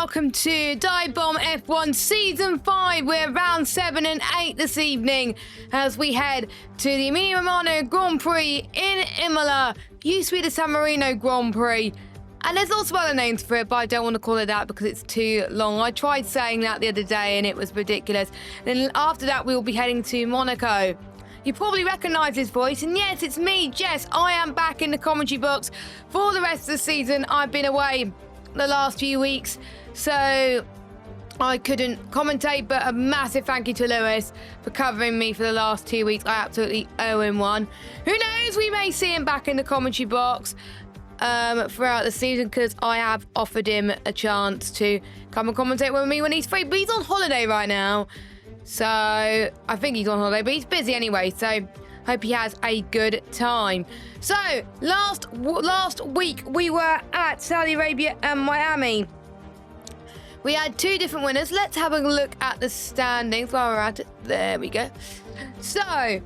welcome to DBF1 Season 5. We're round 7 and 8 this evening as we head to the Imola Grand Prix in Imola. Used to be the San Marino Grand Prix. And there's also other names for it, but I don't want to call it that because it's too long. I tried saying that the other day and it was ridiculous. Then after that, we will be heading to Monaco. You probably recognise his voice, and yes, it's me, Jess. I am back in the commentary box for the rest of the season. I've been away the last few weeks, so I couldn't commentate, but a massive thank you to Lewis for covering me for the last 2 weeks. I absolutely owe him one. Who knows, we may see him back in the commentary box throughout the season, because I have offered him a chance to come and commentate with me when he's free, but he's on holiday right now. So I think he's on holiday, but he's busy anyway, so hope he has a good time. So last week we were at Saudi Arabia and Miami. We had two different winners. Let's have a look at the standings while we're at it. There we go. So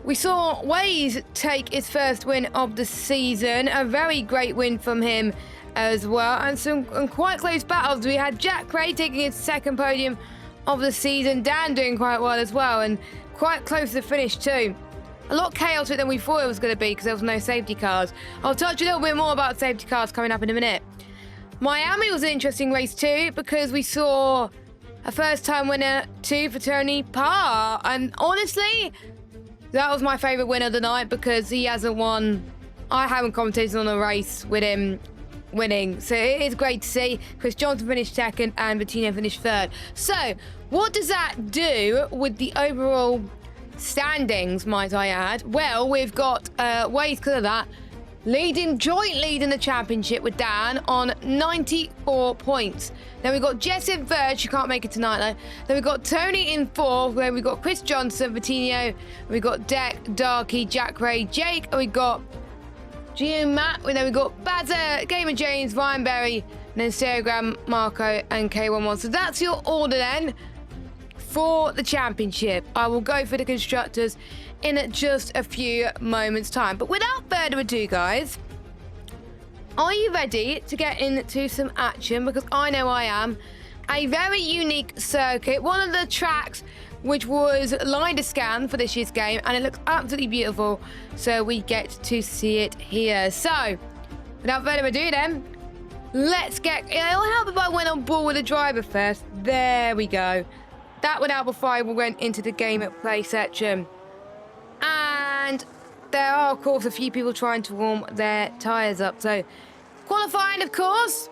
we saw Waze take his first win of the season. A very great win from him as well, and some quite close battles. We had Jack Ray taking his second podium of the season. Dan doing quite well as well, and quite close to the finish too. A lot chaotic than we thought it was going to be because there was no safety cars. I'll touch a little bit more about safety cars coming up in a minute. Miami was an interesting race too, because we saw a first time winner too for Tony Parr, and honestly that was my favourite winner of the night because he hasn't won. I haven't commentated on a race with him winning, so it is great to see. Chris Johnson finished second and Vitinho finished third. So what does that do with the overall standings, might I add? Well, we've got Waze, because of that, joint lead in the championship with Dan on 94 points. Then we've got Jess in third. She can't make it tonight though. Then we've got Tony in fourth, where we've got Chris Johnson, Vitinho, we've got Deck, Darky, Jack Ray, Jake, and we've got Gio, Matt, and then we've got Bazza, Gamer James, Ryan Berry, and then Stereogram, Marco, and K11. So that's your order then for the championship. I will go for the constructors in just a few moments' time. But without further ado, guys, are you ready to get into some action? Because I know I am. A very unique circuit, one of the tracks which was LiDAR scan for this year's game, and it looks absolutely beautiful, so we get to see it here. So without further ado then, let's get, it'll help if I went on board with the driver first. There we go. That would help before I went into the game at play section. And there are of course a few people trying to warm their tyres up. So qualifying, of course,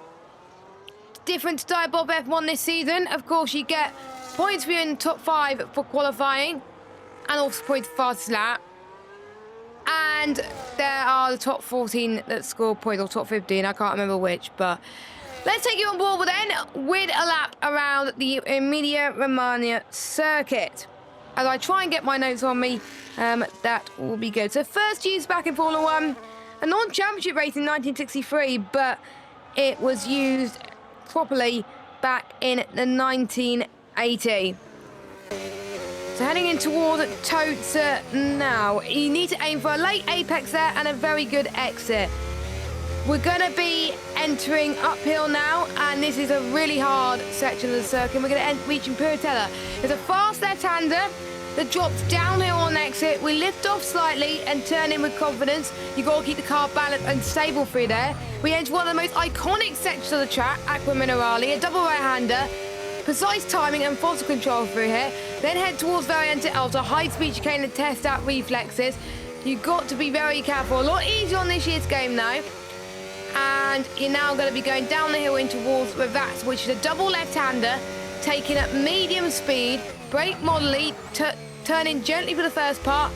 different to DBF1 this season. Of course you get points for you in the top 5 for qualifying, and also points for fastest lap. And there are the top 14 that score points, or top 15, I can't remember which. But let's take you on board then with a lap around the Emilia-Romagna circuit. As I try and get my notes on me, that will be good. So first used back in Formula 1, a non-championship race in 1963, but it was used properly back in the 1980. So heading in towards Totes now. You need to aim for a late apex there and a very good exit. We're going to be entering uphill now, and this is a really hard section of the circuit. We're going to reach Imperatella. There's a fast left-hander that drops downhill on exit. We lift off slightly and turn in with confidence. You've got to keep the car balanced and stable through there. We enter one of the most iconic sections of the track, Aqua Minerale, a double right-hander. Precise timing and throttle control through here. Then head towards Variante Alta, high-speed chicane to test out reflexes. You've got to be very careful. A lot easier on this year's game now. And you're now going to be going down the hill in towards Rivats, which is a double left-hander, taking at medium speed, brake moderately, turn in gently for the first part,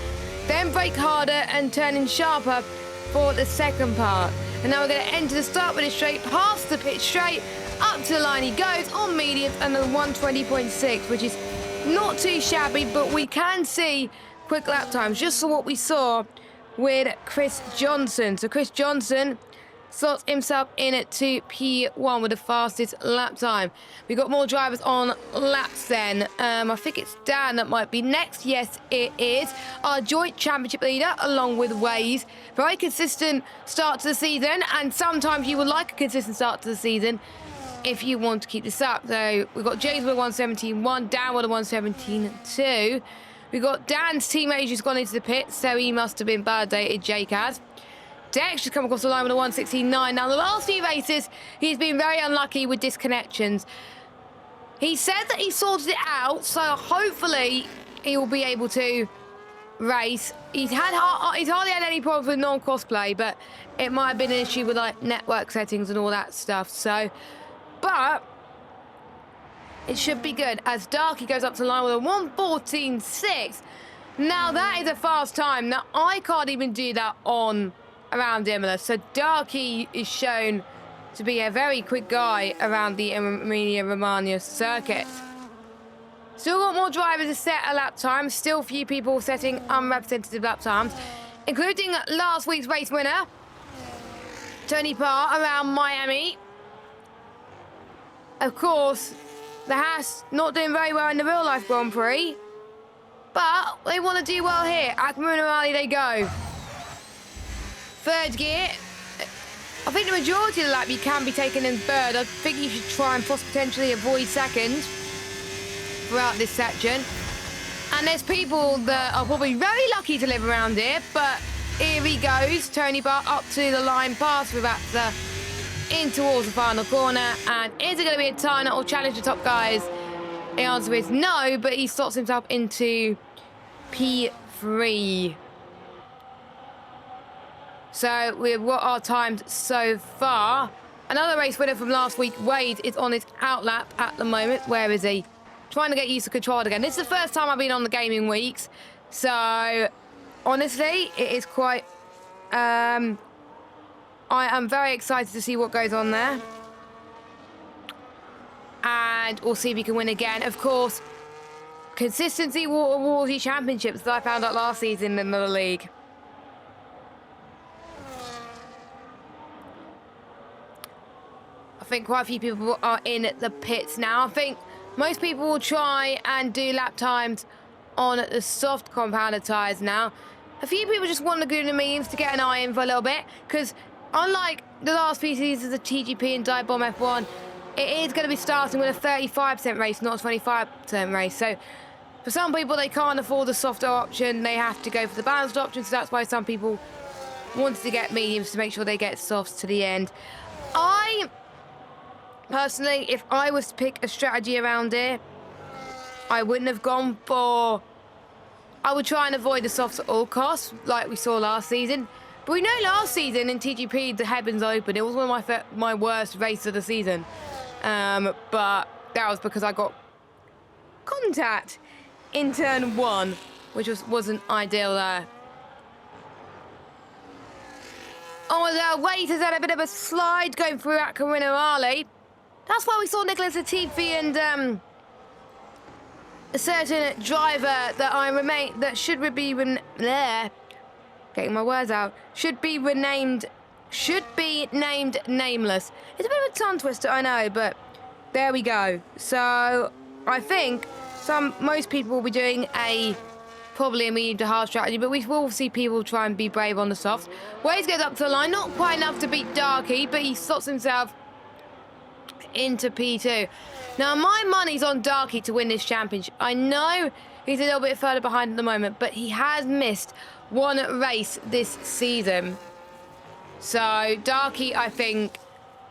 then brake harder and turn in sharper for the second part. And now we're going to enter the start with a straight, past the pit straight, up to the line he goes on mediums, and the 120.6, which is not too shabby, but we can see quick lap times, just for what we saw with Chris Johnson. So Chris Johnson slots himself in at 2P1 with the fastest lap time. We've got more drivers on laps then. I think it's Dan that might be next. Yes, it is. Our joint championship leader, along with Waze. Very consistent start to the season, and sometimes you would like a consistent start to the season if you want to keep this up. So we've got James with a 117.1, Dan with a 117.2. We've got Dan's teammate who's gone into the pit, so he must have been validated, Jake has. Dex just come across the line with a 116.9. Now, the last few races, he's been very unlucky with disconnections. He said that he sorted it out, so hopefully he will be able to race. He's hardly had any problems with non-crossplay, but it might have been an issue with like network settings and all that stuff. So, but it should be good as Darky goes up to the line with a 114.6. Now that is a fast time. Now I can't even do that on around Imola. So Darky is shown to be a very quick guy around the Emilia-Romagna circuit. Still got more drivers to set a lap time. Still few people setting unrepresentative lap times, including last week's race winner, Tony Parr, around Miami. Of course, the Haas not doing very well in the real life Grand Prix, but they want to do well here. At Monaco they go. Third gear. I think the majority of the lap you can be taken in third. I think you should try and potentially avoid second throughout this section. And there's people that are probably very lucky to live around here, but here he goes. Tony Parr up to the line, past Ravazza, in towards the final corner. And is it going to be a time that will challenge the top guys? The answer is no, but he slots himself into P3. So we've got our times so far. Another race winner from last week, Wade, is on his outlap at the moment. Where is he? Trying to get used to control again. This is the first time I've been on the gaming weeks. So, honestly, it is quite... I am very excited to see what goes on there. And we'll see if he can win again. Of course, consistency will award you championships that I found out last season in the league. I think quite a few people are in the pits now. I think most people will try and do lap times on the soft compounder tyres now. A few people just want to do the mediums to get an eye in for a little bit, because unlike the last few seasons of TGP and DBF1 F1, it is going to be starting with a 35% race, not a 25% race. So for some people, they can't afford the softer option. They have to go for the balanced option, so that's why some people wanted to get mediums to make sure they get softs to the end. Personally, if I was to pick a strategy around here, I wouldn't have gone for... I would try and avoid the softs at all costs, like we saw last season. But we know last season in TGP, the heavens open. It was one of my worst races of the season. But that was because I got contact in turn 1, which wasn't ideal there. Oh, Wade has had a bit of a slide going through at Carinarale. That's why we saw Nicholas Latifi and a certain driver that should be getting my words out. Should be named nameless. It's a bit of a tongue twister, I know, but there we go. So I think most people will be doing probably a medium to hard strategy, but we will see people try and be brave on the soft. Waze goes up to the line, not quite enough to beat Darky, but he slots himself into P2. Now, my money's on Darky to win this championship. I know he's a little bit further behind at the moment, but he has missed one race this season. So, Darky, I think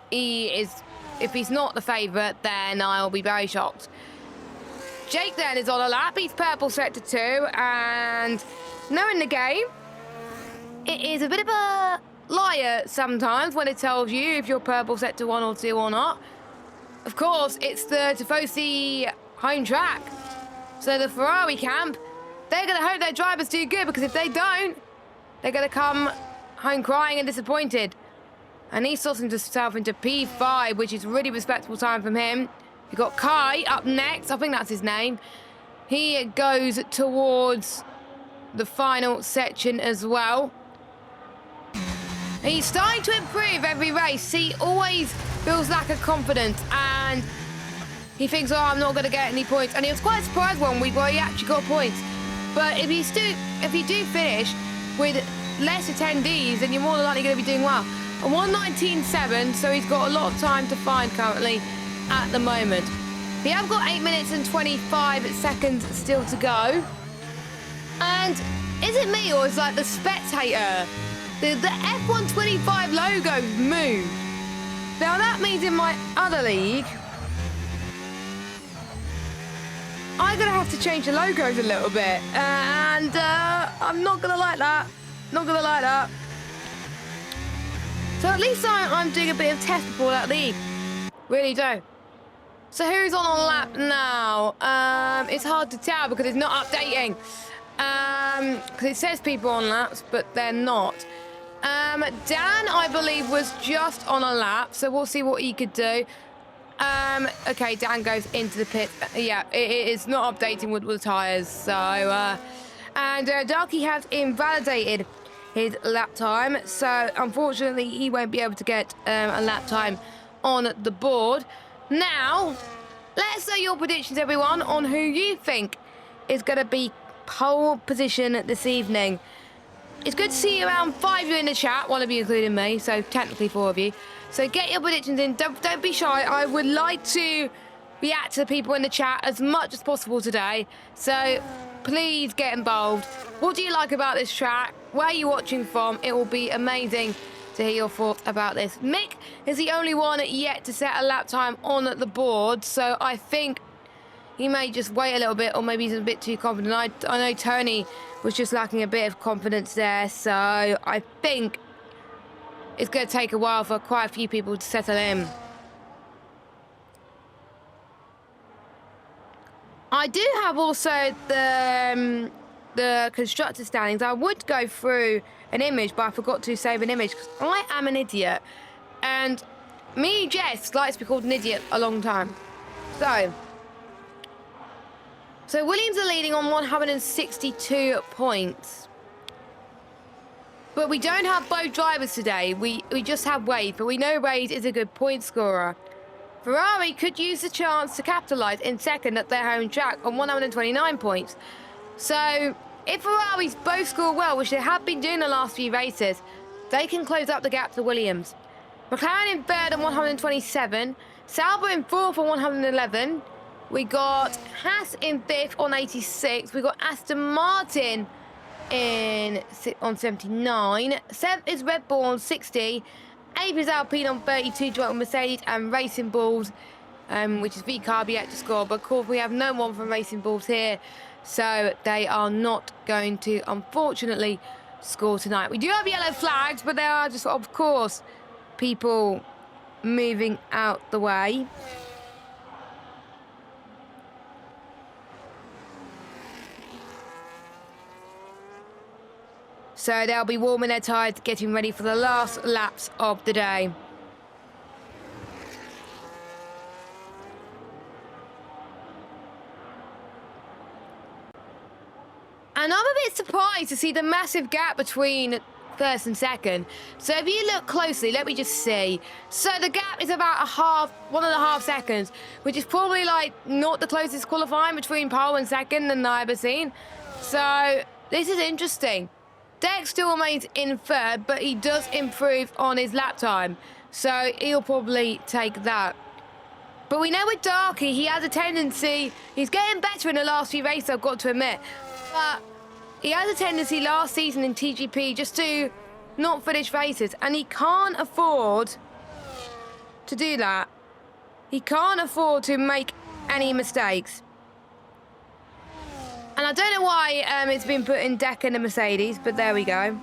if he's not the favourite, then I'll be very shocked. Jake then is on a lap. He's purple sector 2, and knowing the game, it is a bit of a liar sometimes when it tells you if you're purple sector 1 or 2 or not. Of course, it's the Tifosi home track. So the Ferrari camp, they're going to hope their drivers do good, because if they don't, they're going to come home crying and disappointed. And he sorts himself into P5, which is a really respectable time from him. You've got Kai up next. I think that's his name. He goes towards the final section as well. He's starting to improve every race. He always feels lack of confidence, and he thinks, oh, I'm not going to get any points. And he was quite surprised one week where he actually got points. But if you do finish with less attendees, then you're more than likely going to be doing well. A 119.7, so he's got a lot of time to find currently. at the moment. We have got 8 minutes and 25 seconds still to go. And is it me or is like the spectator? The F125 logo moved. Now that means in my other league, I'm going to have to change the logos a little bit. And I'm not going to like that. Not going to like that. So at least I'm doing a bit of test before that league. Really do. So who's on lap now? It's hard to tell because it's not updating. Because it says people on laps, but they're not. Dan, I believe, was just on a lap, so we'll see what he could do. Okay, Dan goes into the pit. Yeah, it's not updating with the tyres, so... and Darky has invalidated his lap time, so unfortunately he won't be able to get a lap time on the board. Now, let's know your predictions, everyone, on who you think is going to be pole position this evening. It's good to see around 5 of you in the chat, one of you including me, so technically 4 of you. So get your predictions in, don't be shy. I would like to react to the people in the chat as much as possible today, so please get involved. What do you like about this track? Where are you watching from? It will be amazing to hear your thoughts about this. Mick is the only one yet to set a lap time on the board, so I think he may just wait a little bit, or maybe he's a bit too confident. I know Tony was just lacking a bit of confidence there, so I think it's going to take a while for quite a few people to settle in. I do have also the constructor standings. I would go through an image, but I forgot to save an image because I am an idiot. And me, Jess, likes to be called an idiot a long time. So Williams are leading on 162 points. But we don't have both drivers today. We just have Wade, but we know Wade is a good point scorer. Ferrari could use the chance to capitalise in second at their home track on 129 points. So if Ferraris both score well, which they have been doing the last few races, they can close up the gap to Williams. McLaren in third on 127. Sauber in fourth on 111. We got Haas in fifth on 86. We got Aston Martin on 79. Seventh is Red Bull on 60. Eighth is Alpine on 32, joint with Mercedes and Racing Bulls, which is VCarb yet to score. But of course, we have no one from Racing Bulls here, so they are not going to, unfortunately, score tonight. We do have yellow flags, but there are just, of course, people moving out the way. So they'll be warming their tyres, getting ready for the last laps of the day. And I'm a bit surprised to see the massive gap between first and second. So if you look closely, let me just see. So the gap is about 1.5 seconds, which is probably like not the closest qualifying between pole and second than I've ever seen. So this is interesting. Dex still remains in third, but he does improve on his lap time, so he'll probably take that. But we know with Darky, he has a tendency, he's getting better in the last few races, I've got to admit, but he has a tendency last season in TGP just to not finish races, and he can't afford to do that. He can't afford to make any mistakes. And I don't know why it's been put in Deck and the Mercedes, but there we go.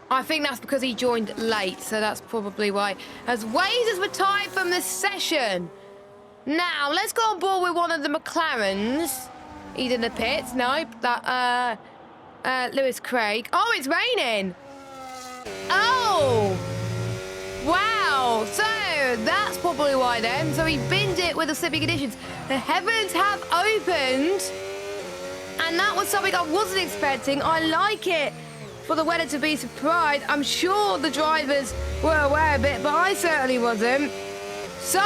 I think that's because he joined late, so that's probably why. As Waze has retired from the session. Now, let's go on board with one of the McLarens. He's in the pits. Nope, that, Lewis Craig. Oh, it's raining. Oh! Wow, so that's probably why then. So he binned it with the slipping conditions. The heavens have opened, and that was something I wasn't expecting. I like it for the weather to be surprised. I'm sure the drivers were aware of it, but I certainly wasn't. So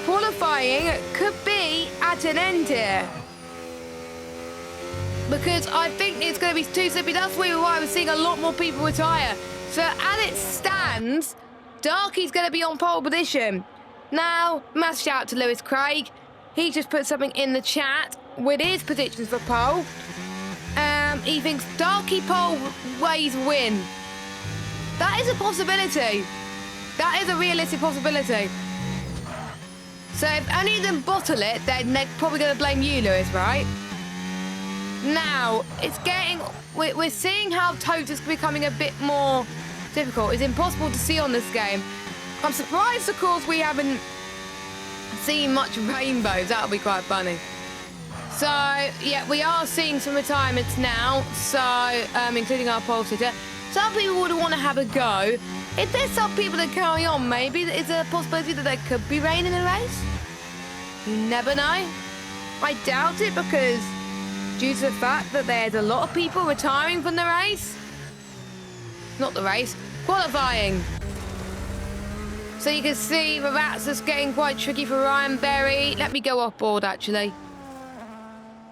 qualifying could be at an end here, because I think it's going to be too slippy. That's why I was seeing a lot more people retire. So as it stands, Darky's going to be on pole position. Now, massive shout out to Lewis Craig. He just put something in the chat with his predictions for pole. He thinks Darky pole Ways win. That is a possibility. That is a realistic possibility. So if any of them bottle it, then they're probably going to blame you, Lewis, right? Now, it's getting... We're seeing how Tota's becoming a bit more difficult. It's impossible to see on this game. I'm surprised, of course, we haven't seen much rainbows. That'll be quite funny. So, yeah, we are seeing some retirements now. So, including our pole sitter. Some people would want to have a go. If there's some people that carry on, maybe is there a possibility that there could be rain in the race? You never know. I doubt it because due to the fact that there's a lot of people retiring from the race. Not the race, qualifying. So you can see the rats is getting quite tricky for Ryan Berry. Let me go off board, actually.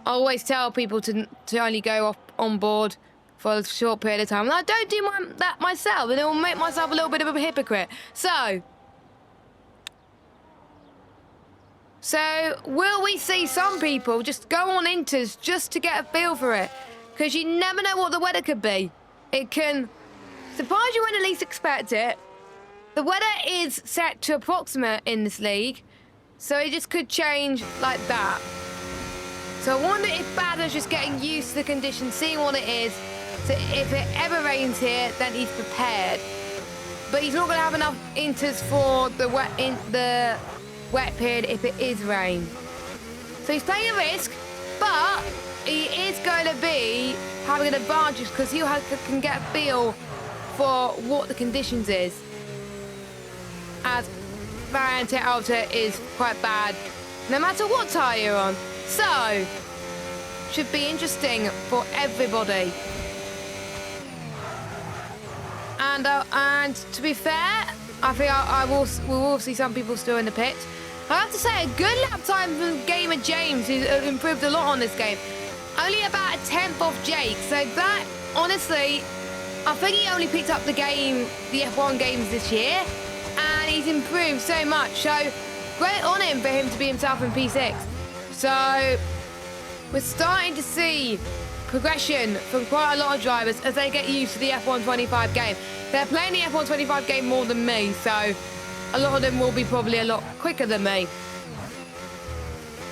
I always tell people to only go off on board for a short period of time. And I don't do that myself, and it will make myself a little bit of a hypocrite. So, will we see some people just go on inters just to get a feel for it? Because you never know what the weather could be. It can surprise you when you least expect it. The weather is set to approximate in this league, so it just could change like that. So I wonder if Badder's just getting used to the conditions, seeing what it is. So if it ever rains here, then he's prepared. But he's not going to have enough inters for the wet period if it is rain. So he's taking a risk, but he is going to be having an advantage because he can get a feel for what the conditions is. As Variante Alta is quite bad, no matter what tyre you're on. So, should be interesting for everybody. And to be fair, I think we will see some people still in the pit. I have to say, a good lap time from Gamer James, who's improved a lot on this game. Only about a 10th off Jake. So that, honestly, I think he only picked up the F1 games this year, and he's improved so much. So great on him for him to be himself in P6. So we're starting to see progression from quite a lot of drivers as they get used to the F1 25 game. They're playing the F1 25 game more than me, so a lot of them will be probably a lot quicker than me.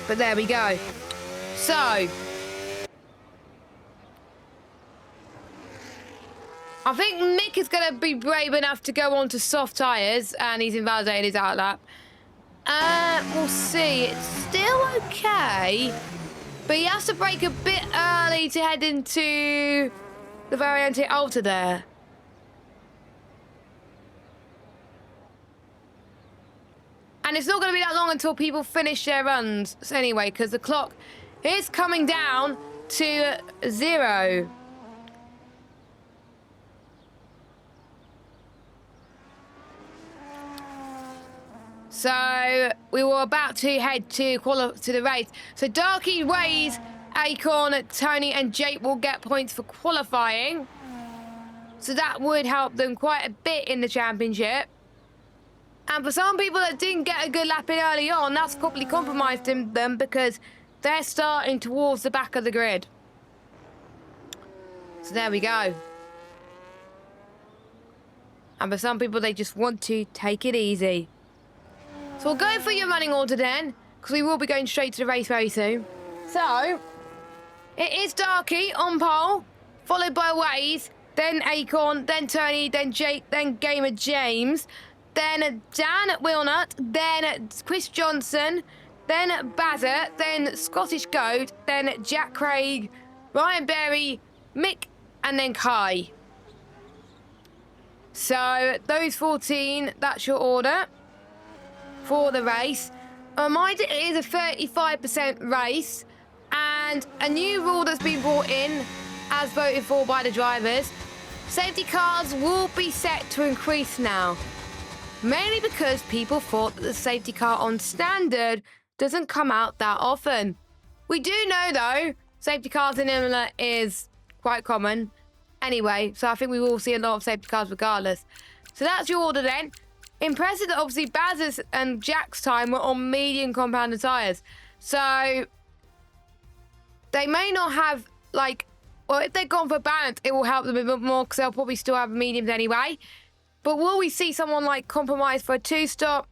But there we go. So, I think Mick is going to be brave enough to go on to soft tyres, and he's invalidated his outlap. We'll see. It's still okay, but he has to brake a bit early to head into the Variante Alta there. And it's not going to be that long until people finish their runs anyway, because the clock is coming down to 0. So we were about to head to the race. So Darky, Waze, Acorn, Tony and Jake will get points for qualifying. So that would help them quite a bit in the championship. And for some people that didn't get a good lap in early on, that's probably compromised them because they're starting towards the back of the grid. So there we go. And for some people, they just want to take it easy. So we'll go for your running order then, because we will be going straight to the race very soon. So, it is Darky on pole, followed by Waze, then Acorn, then Tony, then Jake, then Gamer James, then Dan Wilnut, then Chris Johnson, then Bazza, then Scottish Goat, then Jack Craig, Ryan Berry, Mick, and then Kai. So, those 14, that's your order for the race. A reminder, it is a 35% race, and a new rule that's been brought in, as voted for by the drivers. Safety cars will be set to increase now, mainly because people thought that the safety car on standard doesn't come out that often. We do know, though, safety cars in Imola is quite common anyway, so I think we will see a lot of safety cars regardless. So that's your order then. impressive that obviously Baz's and Jack's time were on medium compounded tyres. So they may not have, like, well, if they've gone for balance, it will help them a bit more because they'll probably still have mediums anyway. But will we see someone like compromise for a 2-stop?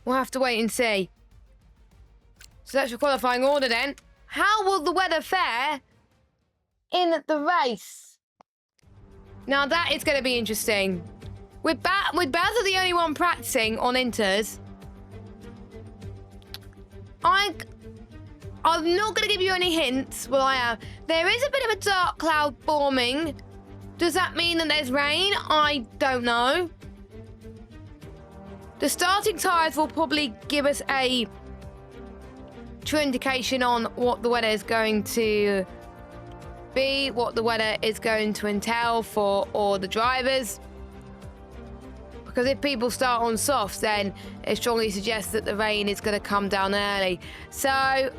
We'll have to wait and see. So that's your qualifying order then. How will the weather fare in the race? Now that is going to be interesting. With Baz the only one practicing on inters, I'm not going to give you any hints. Well, I am. There is a bit of a dark cloud forming. Does that mean that there's rain? I don't know. The starting tyres will probably give us a true indication on what the weather is going to be, what the weather is going to entail for all the drivers. Because if people start on softs, then it strongly suggests that the rain is going to come down early. So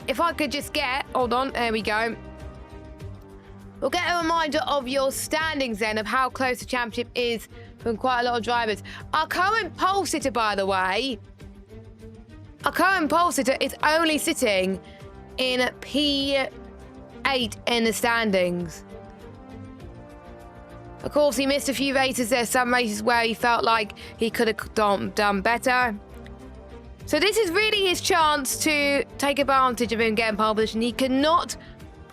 if I could just get, hold on, there we go. We'll get a reminder of your standings then, of how close the championship is from quite a lot of drivers. Our current pole sitter, by the way, is only sitting in P8 in the standings. Of course, he missed a few races. There's some races where he felt like he could have done better. So this is really his chance to take advantage of him getting pole position. He cannot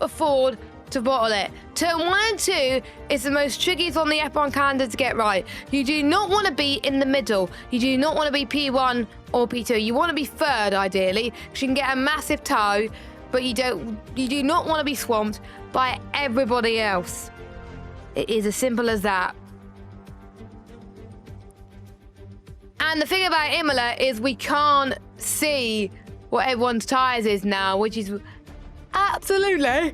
afford to bottle it. Turn 1 and 2 is the most trickiest on the F1 calendar to get right. You do not want to be in the middle. You do not want to be P1 or P2. You want to be third, ideally, because you can get a massive tow, but you do not want to be swamped by everybody else. It is as simple as that. And the thing about Imola is we can't see what everyone's tyres is now, which is absolutely...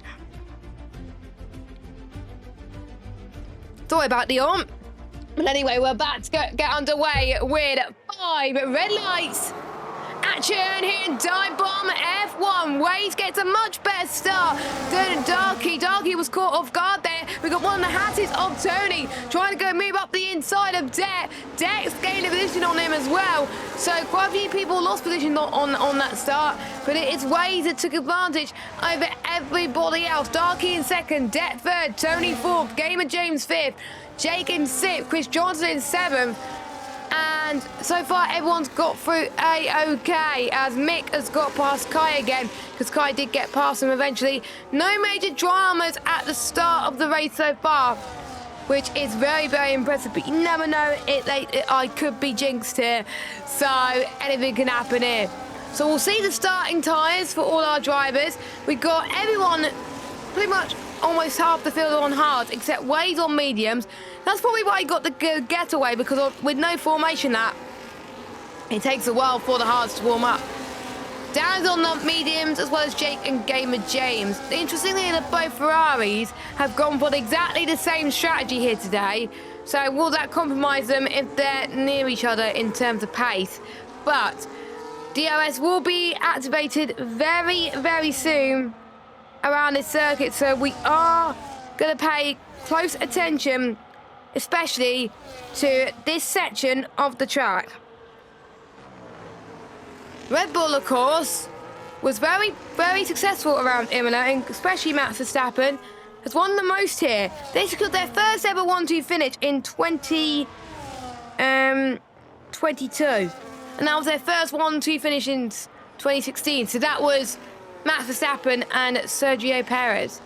Sorry about the on. But anyway, we're about to get underway with 5 red lights. Action here in Dive Bomb F1. Waze gets a much better start than Darky. Darky was caught off guard there. We got one of the hatties of Tony trying to go move up the inside of Det. Det's gained a position on him as well. So quite a few people lost position on that start. But it is Waze that took advantage over everybody else. Darky in second, Det third, Tony fourth, Gamer James fifth, Jake in sixth, Chris Johnson in seventh. And so far, everyone's got through A-OK, as Mick has got past Kai again, because Kai did get past him eventually. No major dramas at the start of the race so far, which is very, very impressive. But you never know, I could be jinxed here, so anything can happen here. So we'll see the starting tyres for all our drivers. We've got everyone pretty much almost half the field on hards, except Wade's on mediums. That's probably why he got the getaway, because with no formation that, it takes a while for the hards to warm up. Dan's on the mediums, as well as Jake and Gamer James. The interesting thing is that both Ferraris have gone for exactly the same strategy here today. So will that compromise them if they're near each other in terms of pace? But DRS will be activated very, very soon around this circuit, so we are going to pay close attention, especially to this section of the track. Red Bull, of course, was very, very successful around Imola, and especially Max Verstappen has won the most here. They secured their first ever 1-2 finish in 2022, and that was their first 1-2 finish in 2016. So that was Max Verstappen and Sergio Perez.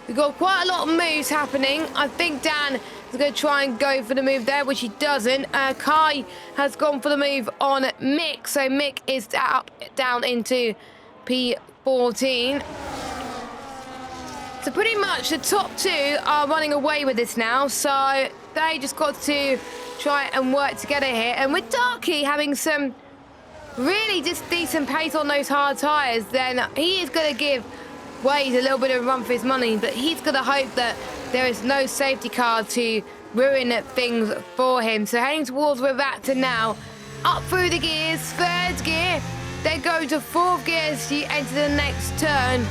We've got quite a lot of moves happening. I think Dan is going to try and go for the move there, which he doesn't. Kai has gone for the move on Mick, so Mick is down into P14. So pretty much the top two are running away with this now, so they just got to try and work together here. And with Darky having some really just decent pace on those hard tyres, then he is going to give Wade a little bit of a run for his money, but he's going to hope that there is no safety car to ruin things for him. So heading towards where we're at now, up through the gears, third gear, they go to fourth gear as you enter the next turn,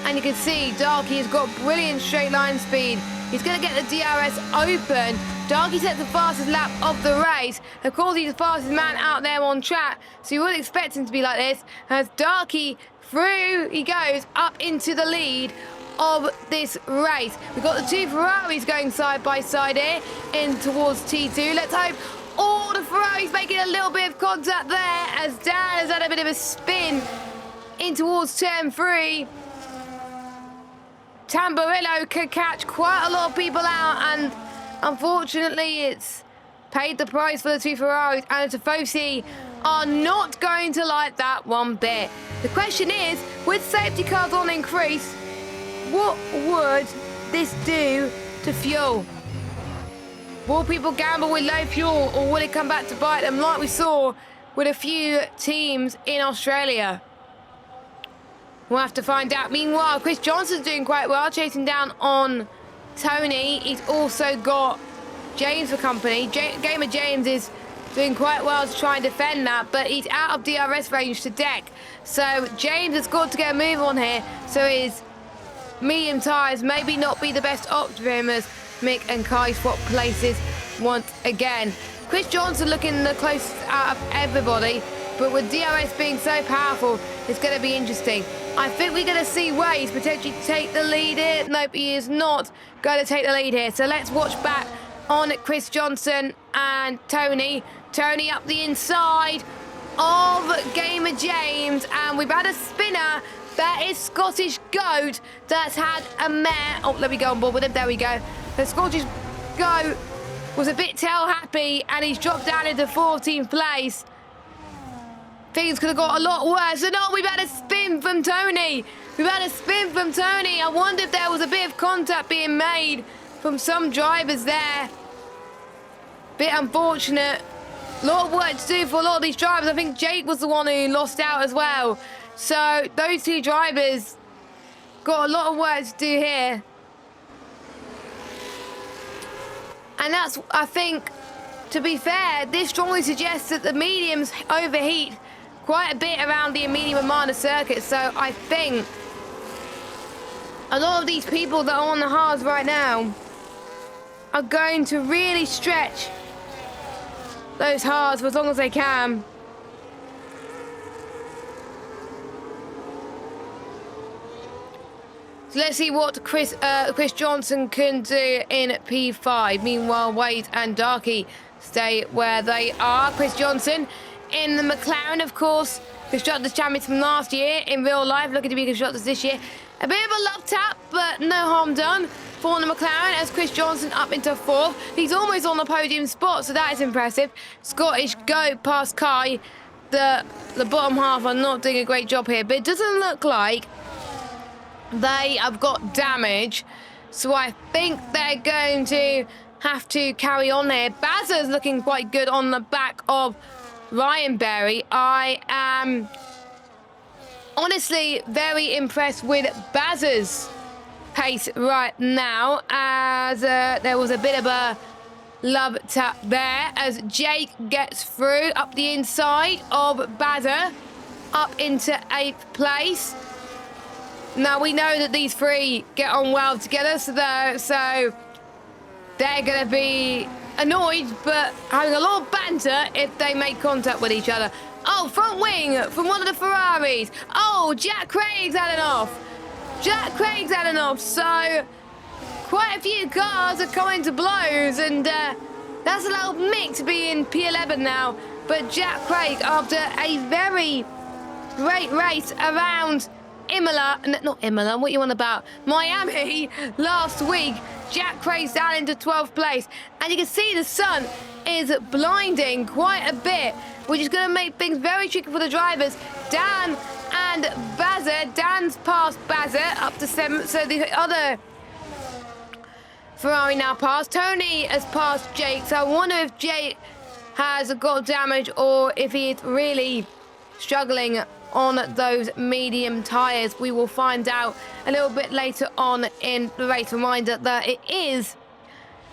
and you can see Darky has got brilliant straight line speed. He's going to get the DRS open Darky sets the fastest lap of the race. Of course, he's the fastest man out there on track, so you would expect him to be like this. As Darky, through he goes, up into the lead of this race. We've got the two Ferraris going side by side here, in towards T2. Let's hope all the Ferraris making a little bit of contact there, as Dan has had a bit of a spin in towards turn 3. Tamburillo could catch quite a lot of people out, and unfortunately it's paid the price for the two Ferraris, and the Tifosi are not going to like that one bit. The question is, with safety cars on increase, what would this do to fuel? Will people gamble with low fuel, or will it come back to bite them like we saw with a few teams in Australia? We'll have to find out. Meanwhile, Chris Johnson's doing quite well, chasing down on Tony. He's also got James for company. Gamer James is doing quite well to try and defend that, but he's out of DRS range to deck. So James has got to get a move on here. So his medium tyres maybe not be the best option for him, as Mick and Kai swap places once again. Chris Johnson looking the closest out of everybody, but with DRS being so powerful, it's going to be interesting. I think we're going to see Waze potentially take the lead here. Nope, he is not going to take the lead here. So let's watch back on Chris Johnson and Tony. Tony up the inside of Gamer James, and we've had a spinner. That is Scottish Goat that's had a mare. Oh, let me go on board with him. There we go. The Scottish Goat was a bit tail happy, and he's dropped down into 14th place. Things could have got a lot worse. And oh, we've had a spin from Tony. We've had a spin from Tony. I wonder if there was a bit of contact being made from some drivers there. Bit unfortunate. A lot of work to do for a lot of these drivers. I think Jake was the one who lost out as well. So those two drivers got a lot of work to do here. And that's, I think, to be fair, this strongly suggests that the mediums overheat quite a bit around the medium Imola circuit. So I think a lot of these people that are on the hards right now are going to really stretch those hards for as long as they can. So let's see what Chris Johnson can do in P5. Meanwhile, Wade and Darky stay where they are. Chris Johnson in the McLaren, of course, Constructors Champions from last year. In real life, looking to be Constructors this year. A bit of a love tap, but no harm done for the McLaren, as Chris Johnson up into 4th. He's almost on the podium spot, so that is impressive. Scottish Goat past Kai. The bottom half are not doing a great job here, but it doesn't look like they have got damage, so I think they're going to have to carry on there. Bazza's looking quite good on the back of Ryan Berry. I am honestly very impressed with Bazza's pace right now, as there was a bit of a love tap there as Jake gets through up the inside of Bazza up into 8th place. Now, we know that these three get on well together, so they're going to be annoyed, but having a lot of banter if they make contact with each other. Oh, front wing from one of the Ferraris. Oh, Jack Craig's had enough. Jack Craig's had enough, so quite a few cars are coming to blows, and that's allowed Mick to be in P11 now. But Jack Craig, after a very great race around Imola, not Imola, what you on about? Miami last week, Jack Craig's down into 12th place. And you can see the sun is blinding quite a bit, which is going to make things very tricky for the drivers. Dan and Bazza. Dan's past Bazza up to 7th, so the other Ferrari now passed. Tony has passed Jake, so I wonder if Jake has got damage or if he's really struggling on those medium tyres. We will find out a little bit later on in the race. Reminder that it is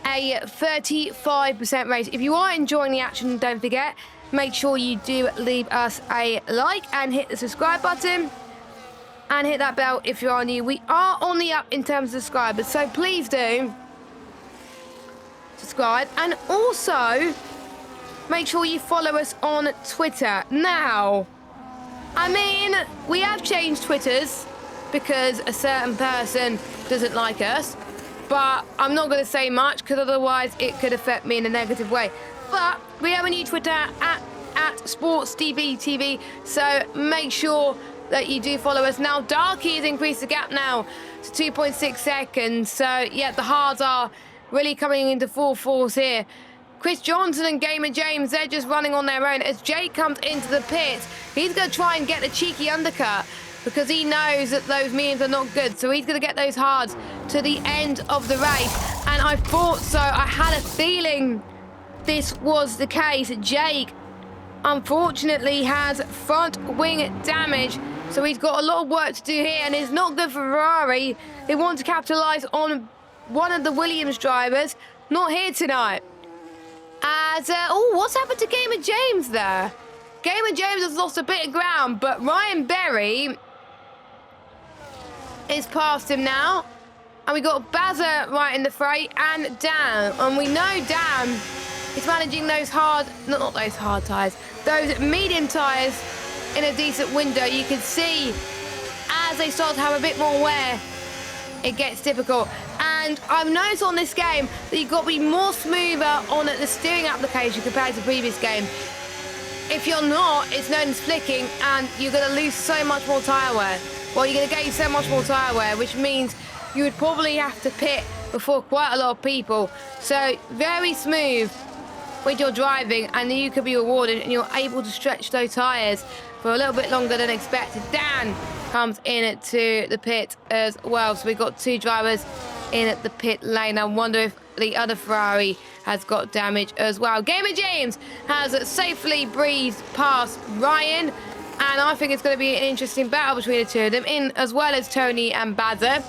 a 35% race. If you are enjoying the action, don't forget, make sure you do leave us a like and hit the subscribe button and hit that bell if you are new. We are on the up in terms of subscribers, so please do subscribe, and also make sure you follow us on Twitter. Now, I mean, we have changed Twitters because a certain person doesn't like us, but I'm not going to say much because otherwise it could affect me in a negative way. But we have a new Twitter at SportsDBTV, so make sure that you do follow us. Now, Darky has increased the gap now to 2.6 seconds, so yeah, the hards are really coming into full force here. Chris Johnson and Gamer James, they're just running on their own. As Jake comes into the pit, he's going to try and get a cheeky undercut because he knows that those mediums are not good. So he's going to get those hards to the end of the race. And I thought so. I had a feeling this was the case. Jake, unfortunately, has front wing damage. So he's got a lot of work to do here. And it's not good for Ferrari. They want to capitalise on one of the Williams drivers. Not here tonight. As, what's happened to Gamer James there? Gamer James has lost a bit of ground, but Ryan Berry is past him now. And we got Bazza right in the fray and Dan. And we know Dan is managing those not those hard tyres, those medium tyres in a decent window. You can see as they start to have a bit more wear, it gets difficult. And I've noticed on this game that you've got to be more smoother on the steering application compared to the previous game. If you're not, it's known as flicking, and you're going to lose so much more tyre wear. Well, you're going to gain so much more tyre wear, which means you would probably have to pit before quite a lot of people. So very smooth when you're driving, and you could be rewarded, and you're able to stretch those tyres for a little bit longer than expected. Dan comes in to the pit as well. So we've got two drivers in at the pit lane. I wonder if the other Ferrari has got damage as well. Gamer James has safely breezed past Ryan, and I think it's going to be an interesting battle between the two of them, in as well as Tony and Bazza.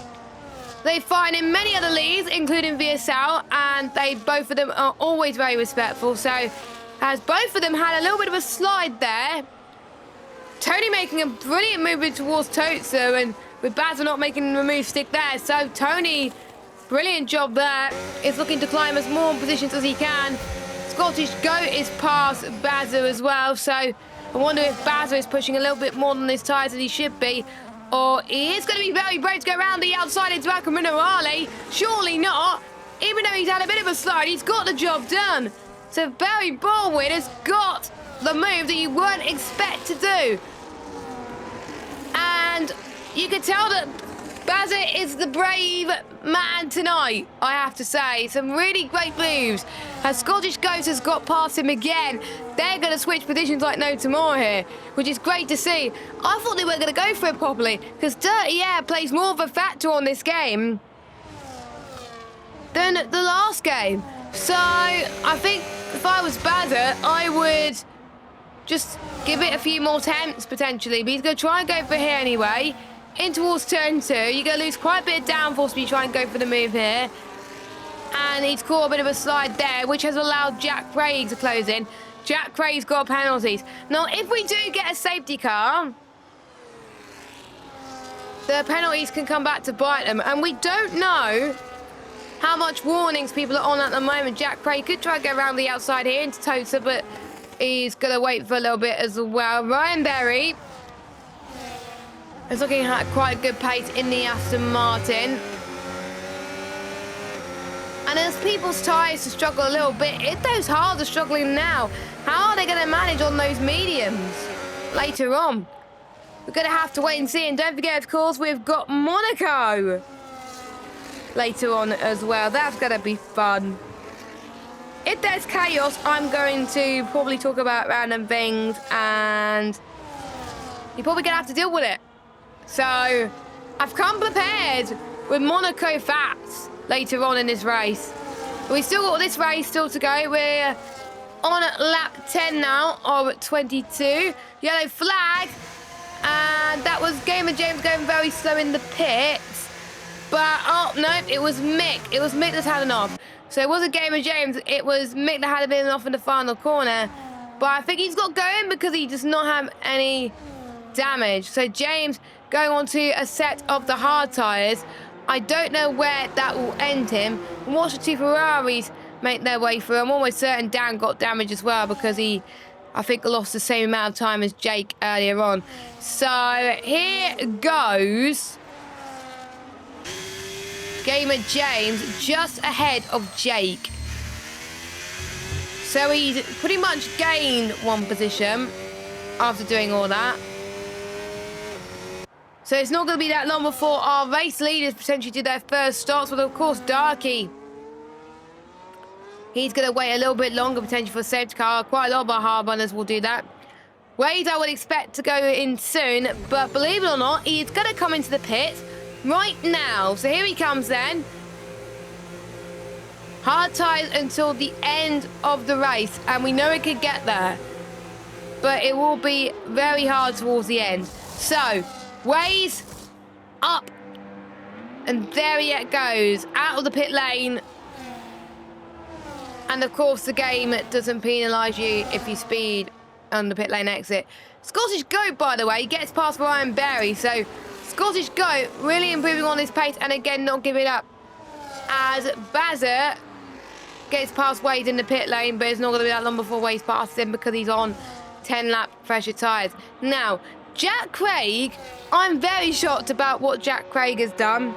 They fight in many other leagues, including VSL, and both of them are always very respectful. So, as both of them had a little bit of a slide there, Tony making a brilliant movement towards Totsu, and with Bazza not making the move stick there. So Tony, brilliant job there, is looking to climb as more positions as he can. Scottish Goat is past Bazza as well, so I wonder if Bazza is pushing a little bit more than his tyres than he should be. Or he is going to be very brave to go around the outside into Acca Minerale. Surely not. Even though he's had a bit of a slide, he's got the job done. So Barry Baldwin has got the move that you weren't expect to do. And you can tell that Bazza is the brave man tonight, I have to say. Some really great moves. As Scottish Ghost has got past him again, they're going to switch positions like no tomorrow here, which is great to see. I thought they weren't going to go for it properly, because Dirty Air plays more of a factor on this game than the last game. So I think if I was Bazza, I would just give it a few more attempts potentially, but he's going to try and go for here anyway. In towards turn 2, you're going to lose quite a bit of downforce when you try and go for the move here. And he's caught a bit of a slide there, which has allowed Jack Craig to close in. Jack Craig's got penalties. Now, if we do get a safety car, the penalties can come back to bite them. And we don't know how much warnings people are on at the moment. Jack Craig could try and go around the outside here into Tosa, but he's going to wait for a little bit as well. Ryan Berry is looking at quite a good pace in the Aston Martin. And as people's tyres to struggle a little bit, if those hards are struggling now, how are they going to manage on those mediums later on? We're going to have to wait and see. And don't forget, of course, we've got Monaco later on as well. That's going to be fun. If there's chaos, I'm going to probably talk about random things, and you're probably going to have to deal with it. So, I've come prepared with Monaco facts later on in this race. We've still got this race still to go. We're on lap 10 now of 22. Yellow flag. And that was Gamer James going very slow in the pits. But, oh, no, it was Mick. It was Mick that's had an off. So it wasn't Gamer James. It was Mick that had a bit of an off in the final corner. But I think he's got going because he does not have any damage. So James going on to a set of the hard tyres. I don't know where that will end him. And watch the two Ferraris make their way through. I'm almost certain Dan got damage as well because he, I think, lost the same amount of time as Jake earlier on. So here goes Gamer James just ahead of Jake. So he's pretty much gained one position after doing all that. So it's not going to be that long before our race leaders potentially do their first stops. But of course, Darky, he's going to wait a little bit longer potentially for a safety car. Quite a lot of our hard runners will do that. Wade, I would expect to go in soon. But believe it or not, he's going to come into the pit right now. So here he comes then. Hard tyres until the end of the race. And we know it could get there. But it will be very hard towards the end. So Waze up, and there he goes, out of the pit lane. And of course the game doesn't penalise you if you speed on the pit lane exit. Scottish Goat, by the way, gets past Ryan Berry, so Scottish Goat really improving on his pace and again not giving up. As Bazza gets past Wade in the pit lane, but it's not going to be that long before Wade passes him because he's on 10-lap pressure tyres. Now, Jack Craig, I'm very shocked about what Jack Craig has done.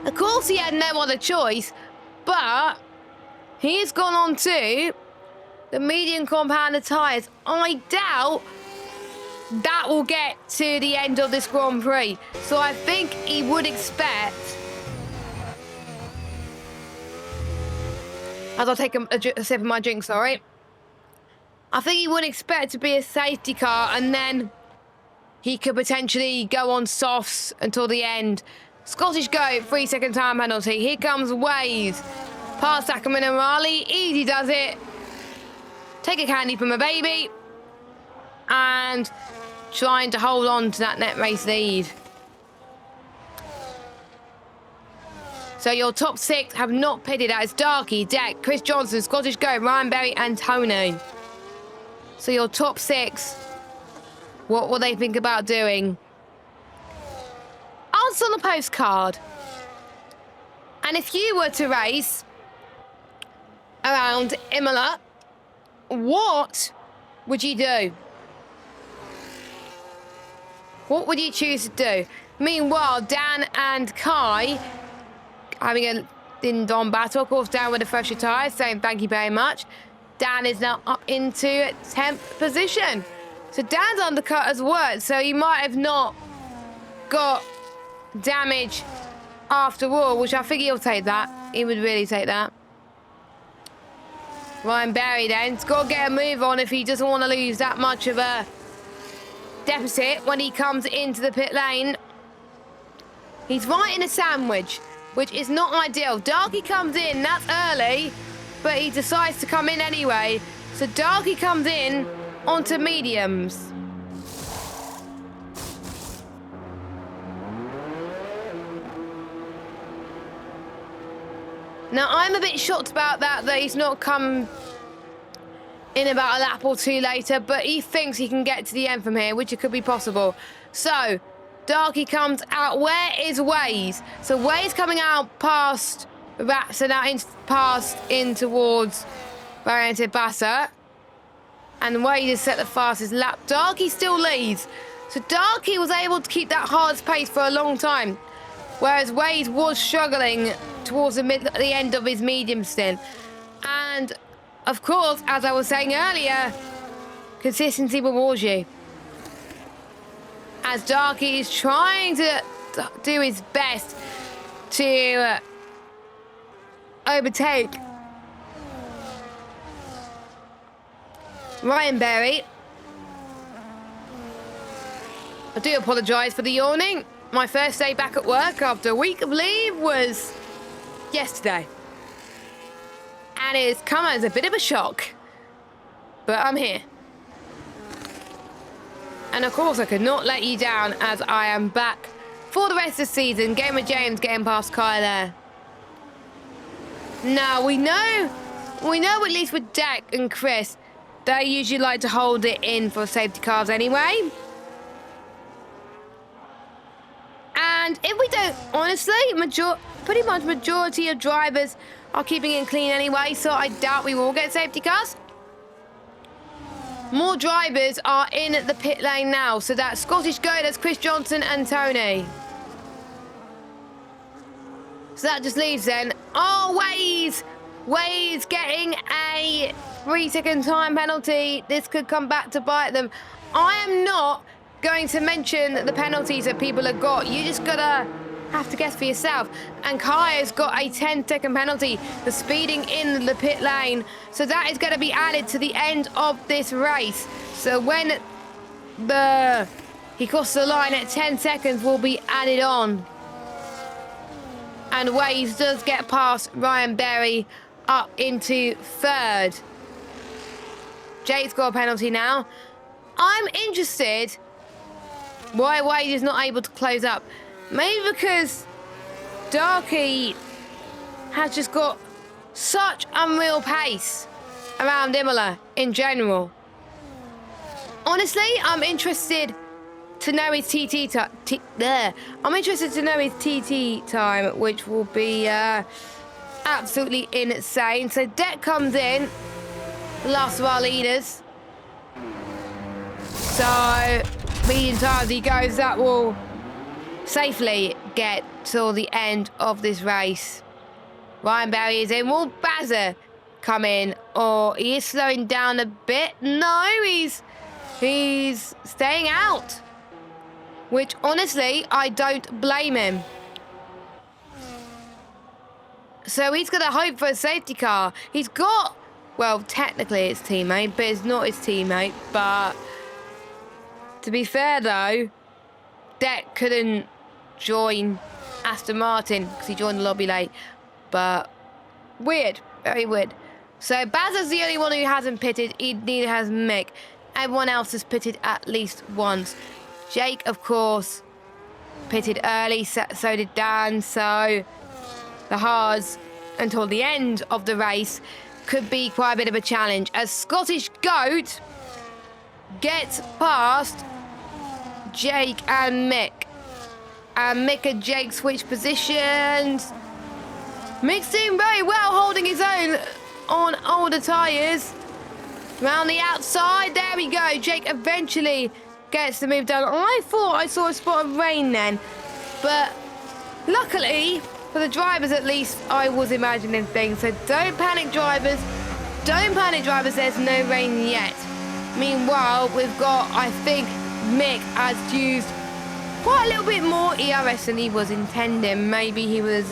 Of course, he had no other choice, but he's gone on to the medium compounded tyres. I doubt that will get to the end of this Grand Prix. So I think he would expect, as I'll take a sip of my drink, sorry. I think he would expect to be a safety car and then he could potentially go on softs until the end. Scottish Goat, 3-second time penalty. Here comes Waze. Past Ackerman and Raleigh. Easy does it. Take a candy from a baby. And trying to hold on to that net race lead. So your top 6 have not pitted. That is Darky, Deck, Chris Johnson, Scottish Goat, Ryan Berry and Tony. So your top 6, what will they think about doing? Answer on the postcard. And if you were to race around Imola, what would you do? What would you choose to do? Meanwhile, Dan and Kai having a ding-dong battle. Of course, Dan with the fresher tyres saying thank you very much. Dan is now up into 10th position. So Dan's undercut as well, so he might have not got damage after all, which I think he'll take that. He would really take that. Ryan Berry then, he's got to get a move on if he doesn't want to lose that much of a deficit when he comes into the pit lane. He's right in a sandwich, which is not ideal. Darky comes in, that's early, but he decides to come in anyway. So Darky comes in onto mediums. Now, I'm a bit shocked about that he's not come in about a lap or two later, but he thinks he can get to the end from here, which it could be possible. So, Darky comes out. Where is Waze? So, Waze coming out past so now passed in towards Variante Bassa. And Wade has set the fastest lap. Darky still leads. So Darky was able to keep that hard pace for a long time. Whereas Wade was struggling towards the end of his medium stint. And of course, as I was saying earlier, consistency rewards you. As Darky is trying to do his best to overtake Ryan Berry. I do apologise for the yawning. My first day back at work after a week of leave was yesterday. And it's come as a bit of a shock. But I'm here. And of course I could not let you down as I am back for the rest of the season. Gamer James getting past Kai there. Now, we know at least with Dak and Chris, they usually like to hold it in for safety cars anyway. And if we don't, honestly, pretty much majority of drivers are keeping it clean anyway, so I doubt we will get safety cars. More drivers are in the pit lane now, so that's Scottish Go, that's Chris Johnson and Tony. So that just leaves then, oh, Wade's getting a 3-second time penalty. This could come back to bite them. I am not going to mention the penalties that people have got. You just gotta have to guess for yourself. And Kaya's got a 10-second penalty for speeding in the pit lane. So that is going to be added to the end of this race. So when he crosses the line at 10 seconds will be added on. And Waze does get past Ryan Berry up into third. Jake's got a penalty now. I'm interested why Wade is not able to close up. Maybe because Darky has just got such unreal pace around Imola in general. Honestly, I'm interested to know his TT time. I'm interested to know his TT time, which will be absolutely insane. So Deck comes in, the last of our leaders. So medium time as he goes, that will safely get till the end of this race. Ryan Berry is in. Will Bazza come in? Or he is slowing down a bit? No, he's staying out. Which, honestly, I don't blame him. So he's going to hope for a safety car. He's got, well, technically it's teammate, but it's not his teammate. But to be fair, though, Deck couldn't join Aston Martin because he joined the lobby late. But weird, very weird. So Bazza's the only one who hasn't pitted. Neither has Mick. Everyone else has pitted at least once. Jake, of course, pitted early, so did Dan. So the hards until the end of the race could be quite a bit of a challenge as Scottish Goat gets past Jake and Mick. And Mick and Jake switch positions. Mick's doing very well, holding his own on older tyres. Round the outside, there we go. Jake eventually gets the move down. I thought I saw a spot of rain then, but luckily for the drivers at least, I was imagining things. So don't panic, drivers. Don't panic, drivers. There's no rain yet. Meanwhile, we've got, I think, Mick has used quite a little bit more ERS than he was intending. Maybe he was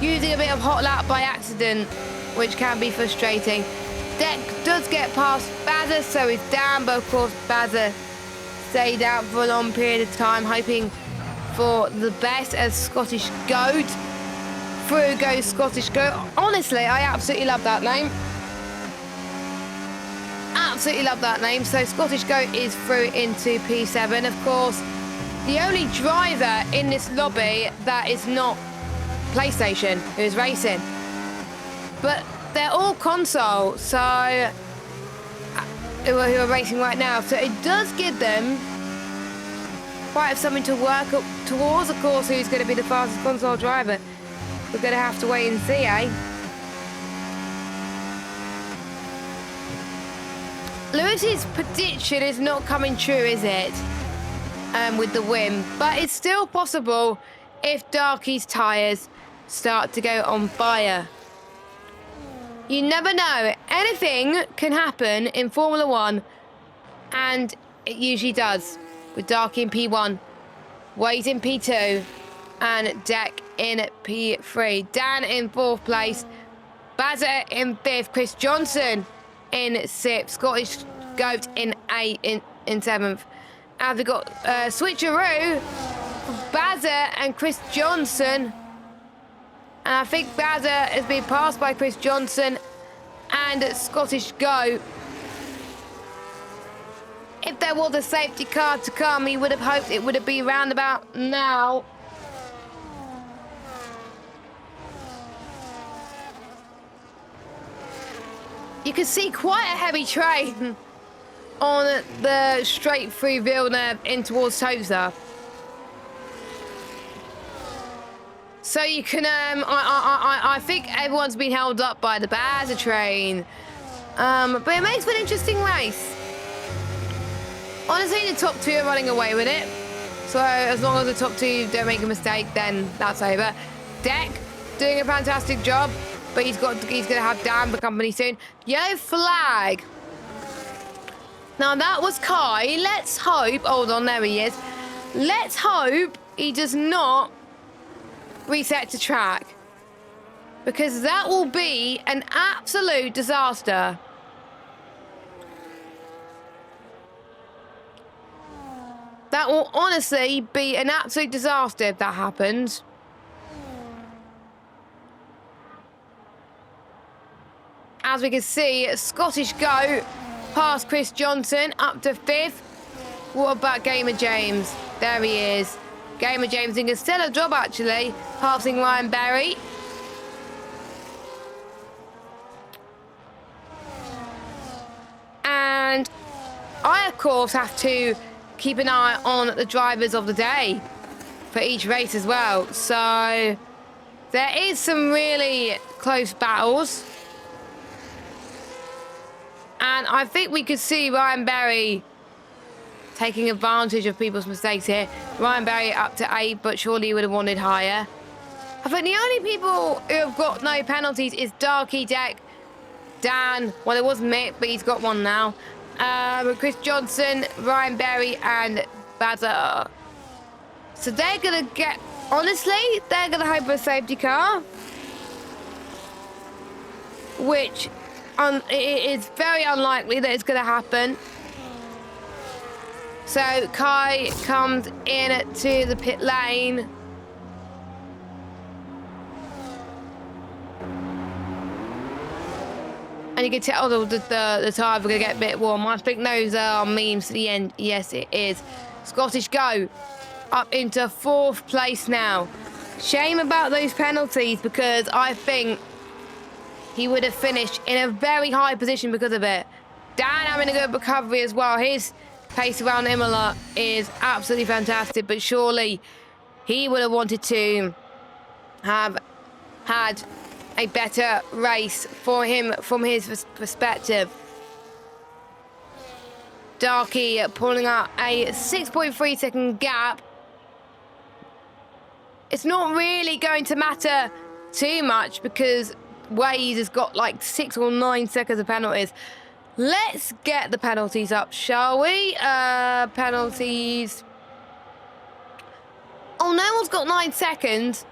using a bit of hot lap by accident, which can be frustrating. Deck does get past Bazza, so is down, but of course Bazza stayed out for a long period of time, hoping for the best as Scottish Goat. Through goes Scottish Goat. Honestly, I absolutely love that name. Absolutely love that name. So Scottish Goat is through into P7. Of course, the only driver in this lobby that is not PlayStation who is racing. But they're all console, so who are racing right now. So it does give them quite something to work up towards. Of course, who's going to be the fastest console driver? We're going to have to wait and see, eh? Lewis's prediction is not coming true, is it? With the win, but it's still possible if Darky's tyres start to go on fire. You never know. Anything can happen in Formula 1, and it usually does. With Darky in P1, Wade in P2, and Deck in P3. Dan in 4th place, Bazza in 5th, Chris Johnson in 6th, Scottish Goat in 8th, in 7th. And we've got switcheroo, Bazza and Chris Johnson. And I think Bazza has been passed by Chris Johnson and Scottish Go. If there was a safety car to come, he would have hoped it would have been round about now. You can see quite a heavy train on the straight through Villeneuve in towards Tosa. So you can, I think everyone's been held up by the Bowser train. But it makes for an interesting race. Honestly, the top two are running away with it. So as long as the top two don't make a mistake, then that's over. Deck doing a fantastic job, but he's going to have Dan for company soon. Yellow flag. Now that was Kai. Let's hope. Hold on, there he is. Let's hope he does not reset to track, because that will be an absolute disaster. That will honestly be an absolute disaster if that happens. As we can see, Scottish Goat past Chris Johnson up to 5th. What about Gamer James? There he is. Gamer James doing a stellar job actually, passing Ryan Berry. And I, of course, have to keep an eye on the drivers of the day for each race as well. So there is some really close battles. And I think we could see Ryan Berry taking advantage of people's mistakes here. Ryan Berry up to 8, but surely he would have wanted higher. I think the only people who have got no penalties is Darky, Deck, Dan. Well, it was Mick, but he's got one now. Chris Johnson, Ryan Berry, and Bazza. So they're going to get... Honestly, they're going to hope for a safety car. Which it is very unlikely that it's going to happen. So Kai comes in to the pit lane. And you can tell the tyres are going to get a bit warm. I think those are memes to the end. Yes, it is. Scottish Go up into 4th place now. Shame about those penalties, because I think he would have finished in a very high position because of it. Dan having a good recovery as well. His pace around Imola is absolutely fantastic, but surely he would have wanted to have had a better race for him from his perspective. Darky pulling up a 6.3 second gap. It's not really going to matter too much because Wade has got like 6 or 9 seconds of penalties. Let's get the penalties up, shall we? Penalties. Oh, no one's got 9 seconds.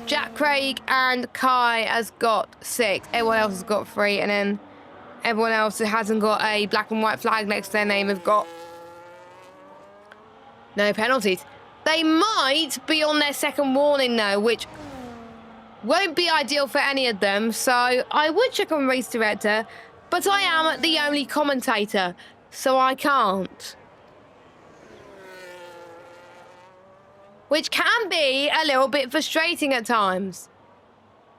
Jack Craig and Kai has got 6. Everyone else has got 3. And then everyone else who hasn't got a black and white flag next to their name have got no penalties. They might be on their second warning though, which won't be ideal for any of them. So I would check on Race Director, but I am the only commentator, so I can't. Which can be a little bit frustrating at times.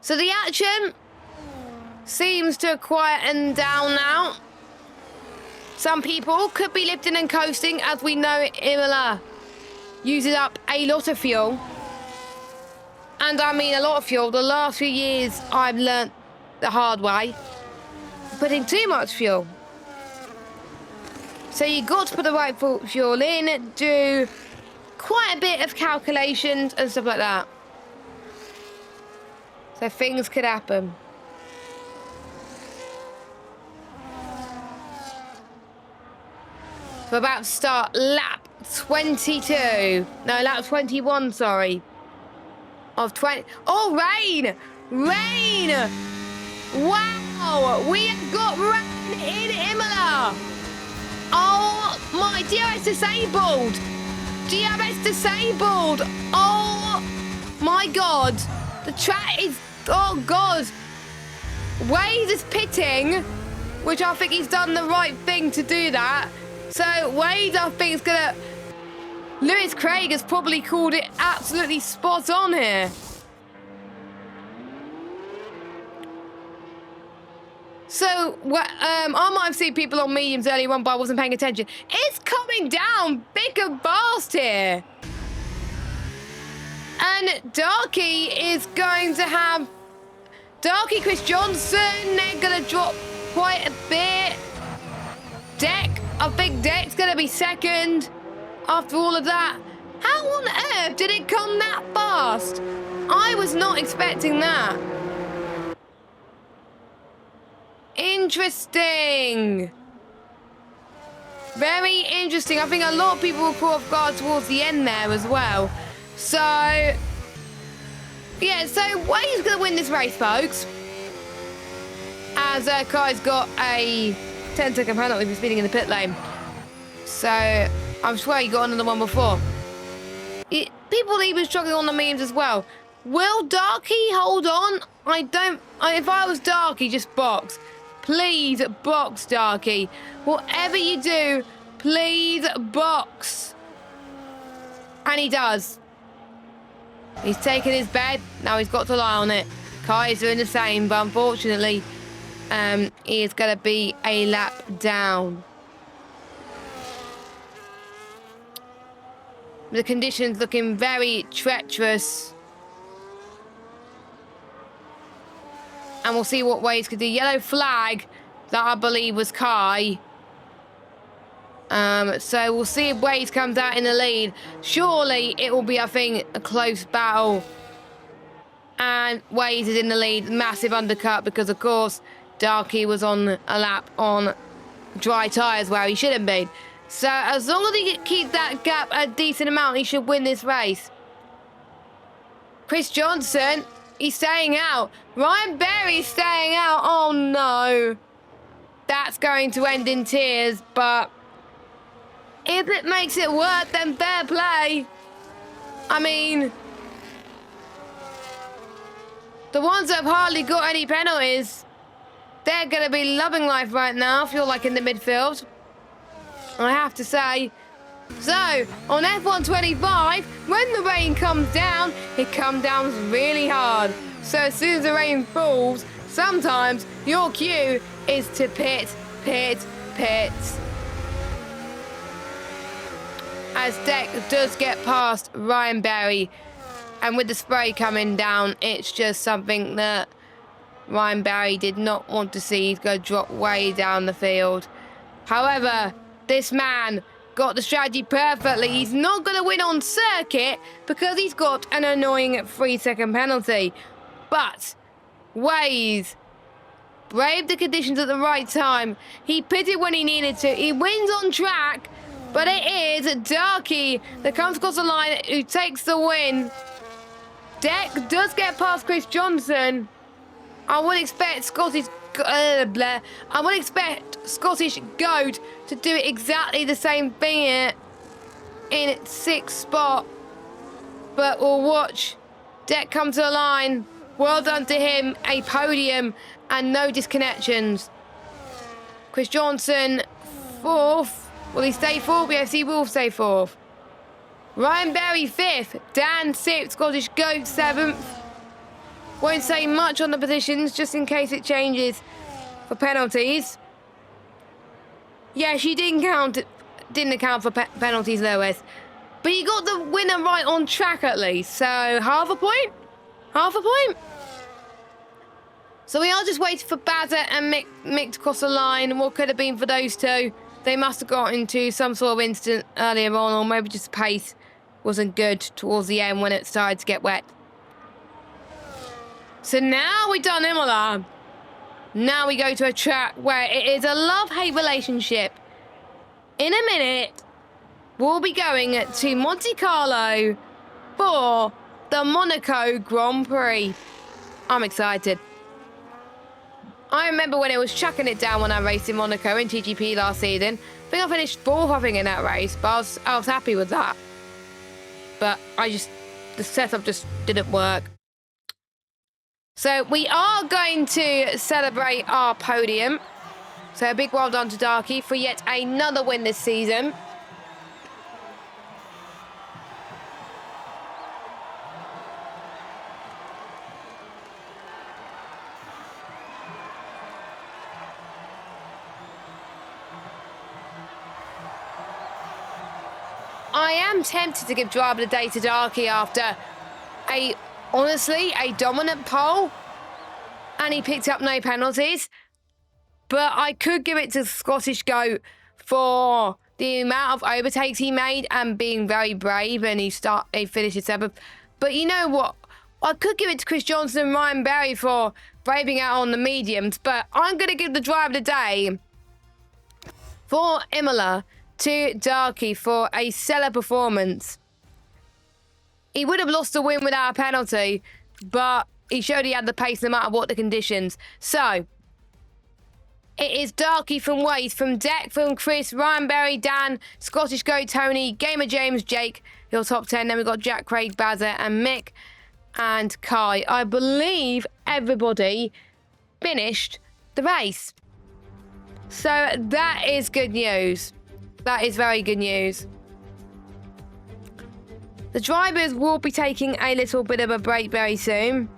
So the action seems to quieten down now. Some people could be lifting and coasting, as we know Imola uses up a lot of fuel. And I mean a lot of fuel. The last few years I've learnt the hard way. Putting too much fuel. So you got to put the right fuel in, do quite a bit of calculations and stuff like that. So things could happen. We're about to start lap 22. No, lap 21, sorry. Of 20. Oh, rain! Rain! Wow! We have got rain in Imola! Oh, my DRS disabled! DRS disabled! Oh, my God! The track is... Oh, God! Wade is pitting, which I think he's done the right thing to do that. So Wade, I think, is gonna... Lewis Craig has probably called it absolutely spot on here. So, I might have seen people on mediums earlier on, but I wasn't paying attention. It's coming down big and fast here. And Darky is going to have... Darky, Chris Johnson, they're going to drop quite a bit. Deck, I think Deck's going to be second after all of that. How on earth did it come that fast? I was not expecting that. Interesting. Very interesting. I think a lot of people were caught off guard towards the end there as well. So, yeah, so Wade's going to win this race, folks. As Kai's got a 10-second penalty for speeding in the pit lane. So, I'm sure he got another one before. People even struggling on the memes as well. Will Darky hold on? If I was Darky, just box. Please box, Darky. Whatever you do, please box. And he does. He's taken his bed. Now he's got to lie on it. Kai is doing the same, but unfortunately, he is going to be a lap down. The conditions looking very treacherous. And we'll see what Waze could do. Yellow flag, that I believe was Kai. So we'll see if Waze comes out in the lead. Surely it will be, I think, a close battle. And Waze is in the lead. Massive undercut because, of course, Darky was on a lap on dry tyres where he shouldn't be. So as long as he keeps that gap a decent amount, he should win this race. Chris Johnson, he's staying out. Ryan Berry's staying out. Oh, no. That's going to end in tears, but if it makes it work, then fair play. I mean, the ones that have hardly got any penalties, they're going to be loving life right now, I feel like, in the midfield. I have to say. So, on F125, when the rain comes down, it comes down really hard. So as soon as the rain falls, sometimes your cue is to pit, pit, pit. As Deck does get past Ryan Berry, and with the spray coming down, it's just something that Ryan Berry did not want to see. He's going to drop way down the field. However, this man got the strategy perfectly. He's not going to win on circuit because he's got an annoying 3-second penalty. But Waze braved the conditions at the right time. He pitted when he needed to. He wins on track, but it is Darky that comes across the line who takes the win. Deck does get past Chris Johnson. I would expect Scottish Goat to do exactly the same thing here in its 6th spot. But we'll watch Deck come to the line. Well done to him. A podium and no disconnections. Chris Johnson, 4th. Will he stay 4th? Yes, he will stay 4th. Ryan Berry, 5th. Dan, 6th. Scottish Goat, 7th. Won't say much on the positions, just in case it changes for penalties. Yeah, she didn't account for penalties, Lewis. But you got the winner right on track at least. So, half a point? Half a point? So we are just waiting for Bazza and Mick to cross the line. What could have been for those two? They must have got into some sort of incident earlier on, or maybe just the pace wasn't good towards the end when it started to get wet. So now we've done Imola. Now we go to a track where it is a love-hate relationship. In a minute, we'll be going to Monte Carlo for the Monaco Grand Prix. I'm excited. I remember when it was chucking it down when I raced in Monaco in TGP last season. I think I finished 4th, I think, in that race, but I was happy with that. But the setup just didn't work. So we are going to celebrate our podium. So a big well done to Darky for yet another win this season. I am tempted to give driver of the day to Darky after honestly, a dominant pole. And he picked up no penalties. But I could give it to Scottish Goat for the amount of overtakes he made and being very brave, and he finished his 7th. But you know what? I could give it to Chris Johnson and Ryan Berry for braving out on the mediums, but I'm going to give the drive of the day for Imola to Darky for a stellar performance. He would have lost the win without a penalty, but he showed he had the pace no matter what the conditions. So, it is Darky from Waste, from Deck, from Chris, Ryan Berry, Dan, Scottish Goat, Tony, Gamer James, Jake, your top 10. Then we've got Jack, Craig, Bazza, and Mick, and Kai. I believe everybody finished the race. So that is good news. That is very good news. The drivers will be taking a little bit of a break very soon,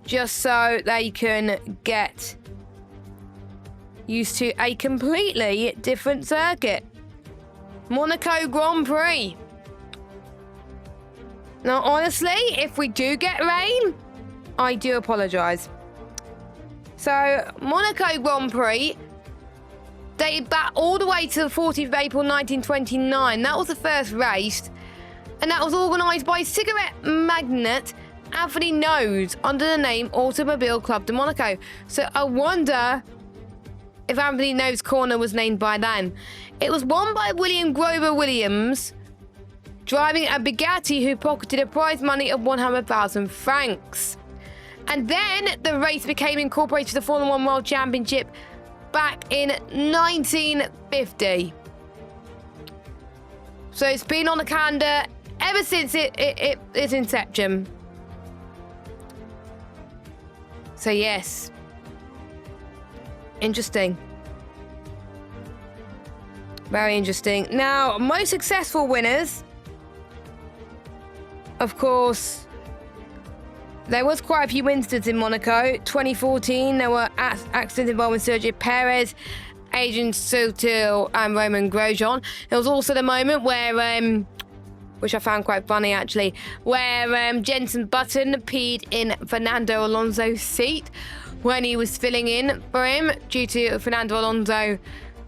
just so they can get used to a completely different circuit. Monaco Grand Prix. Now, honestly, if we do get rain, I do apologise. So, Monaco Grand Prix dated back all the way to the 14th of April 1929. That was the first race, and that was organised by cigarette magnate Anthony Nose under the name Automobile Club de Monaco. So, I wonder if Anthony Nose Corner was named by then. It was won by William Grover Williams, driving a Bugatti, who pocketed a prize money of 100,000 francs. And then the race became incorporated to the Formula 1 World Championship back in 1950. So it's been on the calendar ever since its inception. So yes. Interesting. Very interesting. Now, most successful winners. Of course, there was quite a few incidents in Monaco. 2014, there were accidents involving Sergio Perez, Adrian Sutil, and Roman Grosjean. There was also the moment where, which I found quite funny actually, where Jenson Button peed in Fernando Alonso's seat when he was filling in for him due to Fernando Alonso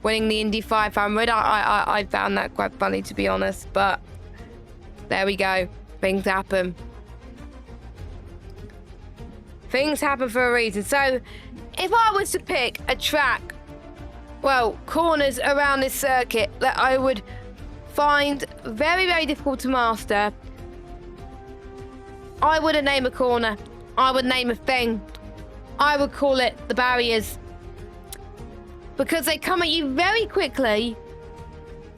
winning the Indy 500. I found that quite funny, to be honest, but there we go. Things happen. Things happen for a reason. So, if I was to pick a track, well, corners around this circuit that I would find very, very difficult to master, I wouldn't name a corner. I would name a thing. I would call it the barriers. Because they come at you very quickly,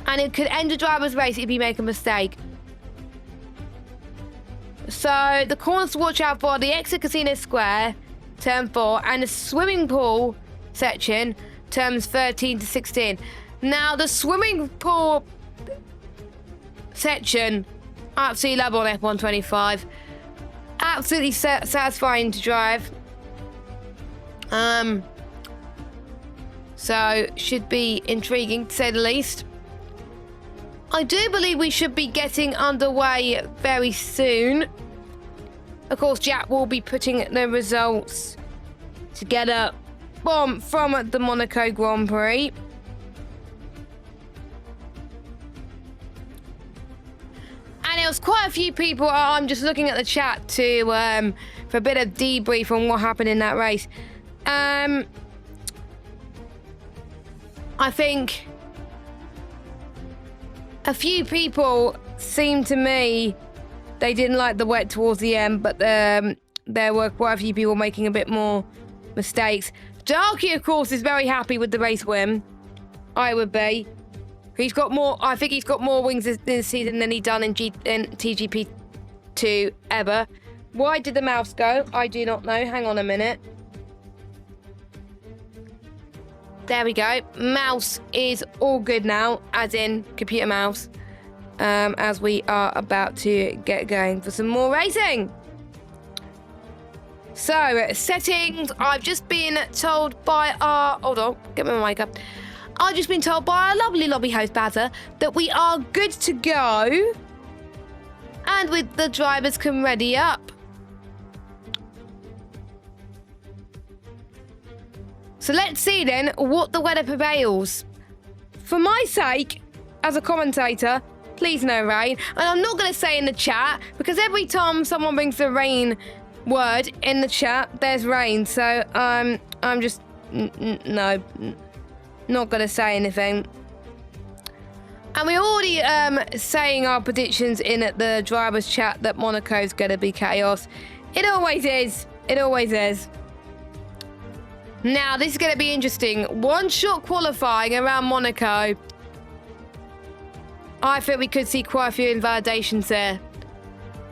and it could end a driver's race if you make a mistake. So the corners to watch out for are the exit Casino Square, turn 4, and the swimming pool section, turns 13 to 16. Now, the swimming pool section, absolutely love on F125. Absolutely satisfying to drive. So, should be intriguing, to say the least. I do believe we should be getting underway very soon. Of course, Jack will be putting the results together from the Monaco Grand Prix. And there was quite a few people. I'm just looking at the chat to for a bit of debrief on what happened in that race. I think a few people seemed to me they didn't like the wet towards the end, but there were quite a few people making a bit more mistakes. Darky, of course, is very happy with the race win. I would be. He's got more. I think he's got more wins this season than he done in TGP2 ever. Why did the mouse go? I do not know. Hang on a minute. There we go. Mouse is all good now, as in computer mouse. As we are about to get going for some more racing. So, settings. I've just been told by our... Hold on, get my mic up. I've just been told by our lovely lobby host, Bazza, that we are good to go. and with the drivers can ready up. So let's see then what the weather prevails. For my sake, as a commentator, please no rain. And I'm not going to say in the chat, because every time someone brings the rain word in the chat, there's rain. So I'm just, no, not going to say anything. And we're already saying our predictions in the drivers chat that Monaco's going to be chaos. It always is. It always is. Now, this is going to be interesting. One-shot qualifying around Monaco. I think we could see quite a few invalidations there.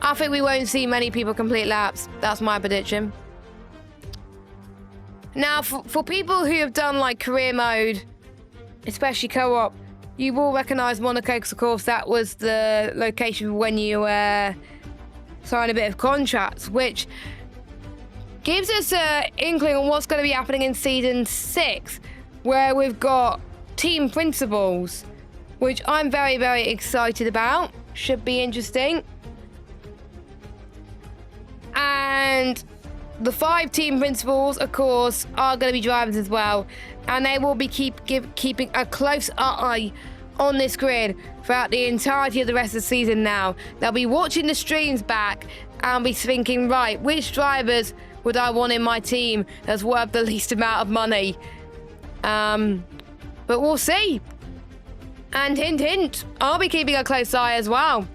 I think we won't see many people complete laps. That's my prediction. Now, for people who have done, like, career mode, especially co-op, you will recognise Monaco because, of course, that was the location when you signed a bit of contracts, which gives us an inkling on what's going to be happening in Season 6, where we've got team principals, which I'm very, very excited about. Should be interesting. And the 5 team principals, of course, are going to be drivers as well. And they will be keeping a close eye on this grid throughout the entirety of the rest of the season now. They'll be watching the streams back and be thinking, right, which drivers would I want in my team that's worth the least amount of money? But we'll see. And hint, hint, I'll be keeping a close eye as well.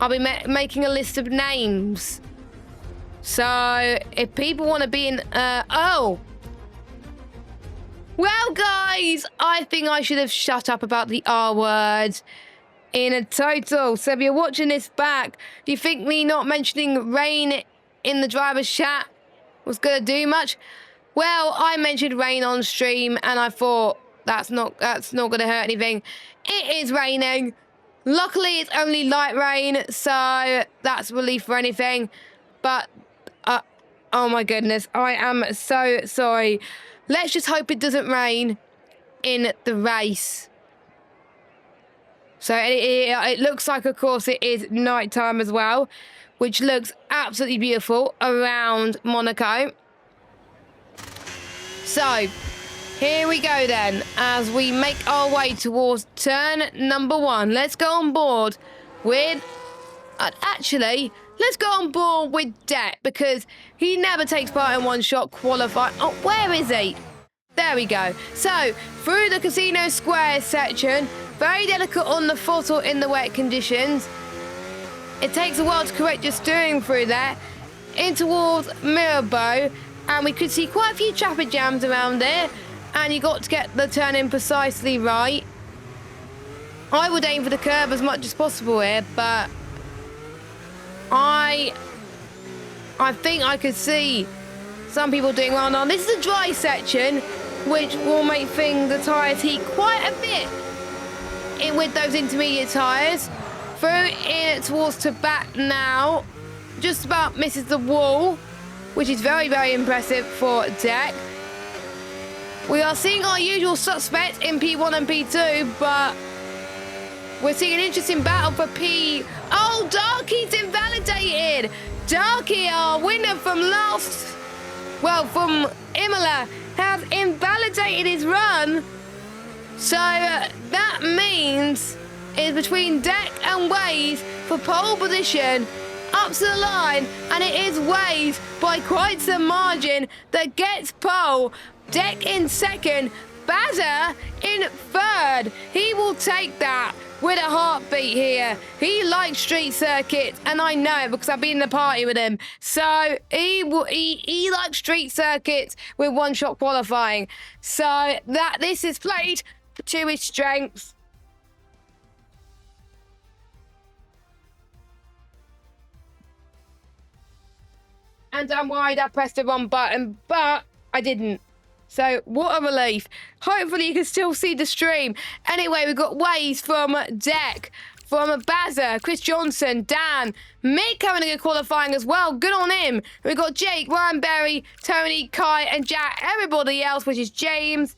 I'll be making a list of names. So if people want to be in... oh! Well, guys, I think I should have shut up about the R word in a total. So if you're watching this back, do you think me not mentioning rain in the driver's chat was going to do much? Well, I mentioned rain on stream and I thought that's not going to hurt anything. It is raining. Luckily, it's only light rain, so that's relief for anything. But, oh my goodness, I am so sorry. Let's just hope it doesn't rain in the race. So it looks like, of course, it is nighttime as well, which looks absolutely beautiful around Monaco. So, here we go then, as we make our way towards turn number 1. Let's go on board with... actually, let's go on board with Deck, because he never takes part in one-shot qualifying. Oh, where is he? There we go. So, through the Casino Square section, very delicate on the throttle in the wet conditions. It takes a while to correct your steering through there. In towards Mirabeau, and we could see quite a few traffic jams around there. And you got to get the turn in precisely right. I would aim for the curve as much as possible here, but I think I could see some people doing well. Now, this is a dry section, which will make the tyres heat quite a bit in with those intermediate tyres. Through in towards to back now. Just about misses the wall, which is very, very impressive for Deck. We are seeing our usual suspects in P1 and P2, but we're seeing an interesting battle for P... Oh, Darky's invalidated! Darky, our winner from from Imola, has invalidated his run. So that means it's between Deck and Waze for pole position up to the line, and it is Waze by quite some margin that gets pole. Deck in second, Bazza in third. He will take that with a heartbeat here. He likes street circuits, and I know it because I've been in the party with him. So he likes street circuits with one-shot qualifying. So this is played to his strengths. And I'm worried I pressed the wrong button, but I didn't. So, what a relief. Hopefully you can still see the stream. Anyway, we've got Waze from Deck, from Bazza, Chris Johnson, Dan, Mick having a good qualifying as well. Good on him. We've got Jake, Ryan Berry, Tony, Kai, and Jack. Everybody else, which is James,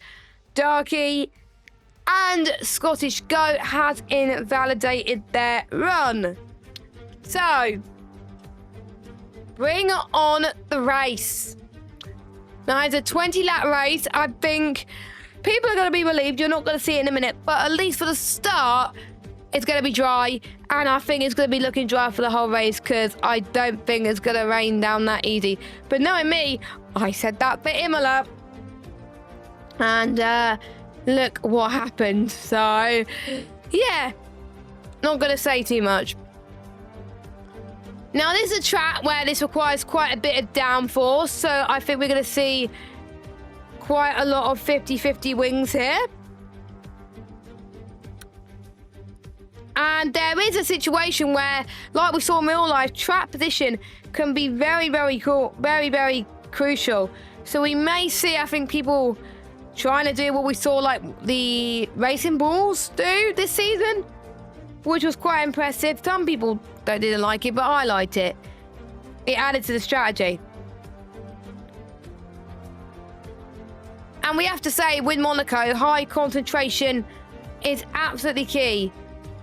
Darky, and Scottish Goat has invalidated their run. So, bring on the race. Now, it's a 20-lap race. I think people are going to be relieved. You're not going to see it in a minute. But at least for the start, it's going to be dry. And I think it's going to be looking dry for the whole race because I don't think it's going to rain down that easy. But knowing me, I said that for Imola. And look what happened. So, yeah. Not going to say too much. Now, this is a track where this requires quite a bit of downforce, so I think we're going to see quite a lot of 50-50 wings here. And there is a situation where, like we saw in real life, track position can be very, very cool, very, very crucial. So we may see, I think, people trying to do what we saw like the racing balls do this season, which was quite impressive. Some people didn't like it, but I liked it. It added to the strategy. And we have to say, with Monaco, high concentration is absolutely key.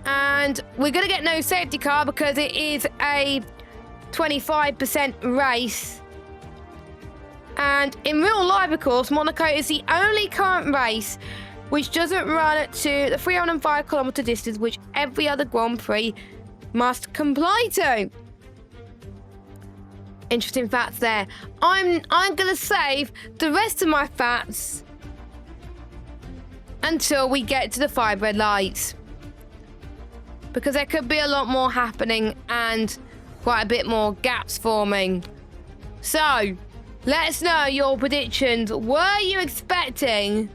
And we're going to get no safety car because it is a 25% race. And in real life, of course, Monaco is the only current race which doesn't run to the 305-kilometre distance, which every other Grand Prix must comply to. Interesting facts there. I'm going to save the rest of my facts until we get to the 5 red lights, because there could be a lot more happening and quite a bit more gaps forming. So, let us know your predictions. Were you expecting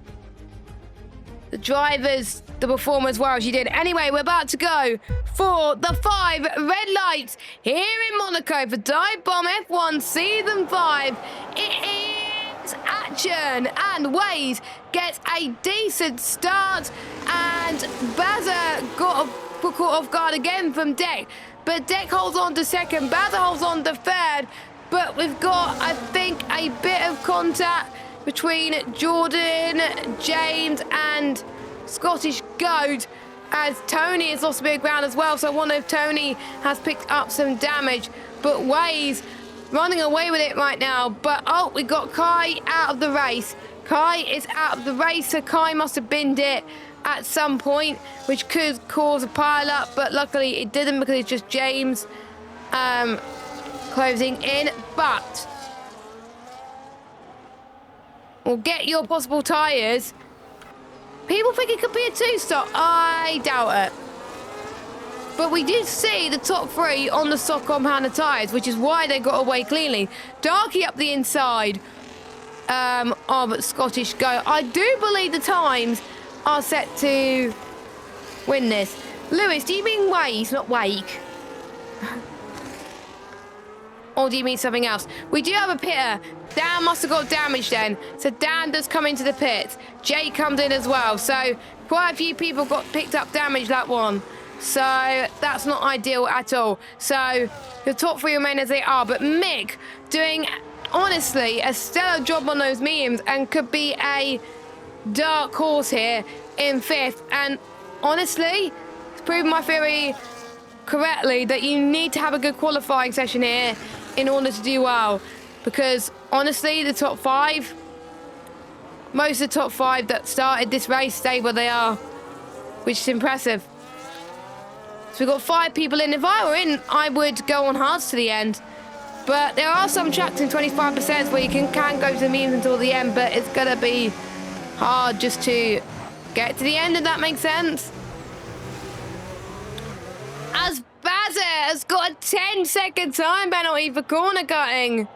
the drivers, the performers, well as you did? Anyway, we're about to go for the 5 red lights here in Monaco for Dive Bomb F1 Season 5. It is action, and Waze gets a decent start, and Bazza got caught off guard again from Deck, but Deck holds on to second, Bazza holds on to third, but we've got, I think, a bit of contact between Jordan, James, and Scottish Goat, as Tony has lost a bit of ground as well. So I wonder if Tony has picked up some damage. But Waze running away with it right now. But, oh, we got Kai out of the race. Kai is out of the race, so Kai must have binned it at some point, which could cause a pile-up. But luckily it didn't, because it's just James closing in. But we'll get your possible tyres. People think it could be a 2-stop. I doubt it. But we did see the top 3 on the stock compounded tyres, which is why they got away cleanly. Darky up the inside of Scottish Go. I do believe the times are set to win this. Lewis, do you mean Waze, not Wake? Or do you mean something else? We do have a pitter. Dan must have got damaged then. So Dan does come into the pits. Jay comes in as well. So quite a few people got picked up damage that one. So that's not ideal at all. So the top 3 remain as they are. But Mick doing, honestly, a stellar job on those mediums and could be a dark horse here in 5th. And honestly, it's proven my theory correctly that you need to have a good qualifying session here in order to do well, because honestly the top 5, most of the top 5 that started this race stay where they are, which is impressive. So we've got 5 people in. If I were in, I would go on hards to the end, but there are some tracks in 25% where you can go to the mediums until the end, but it's gonna be hard just to get to the end, if that makes sense. As Bazza has got a 10-second time penalty for corner cutting.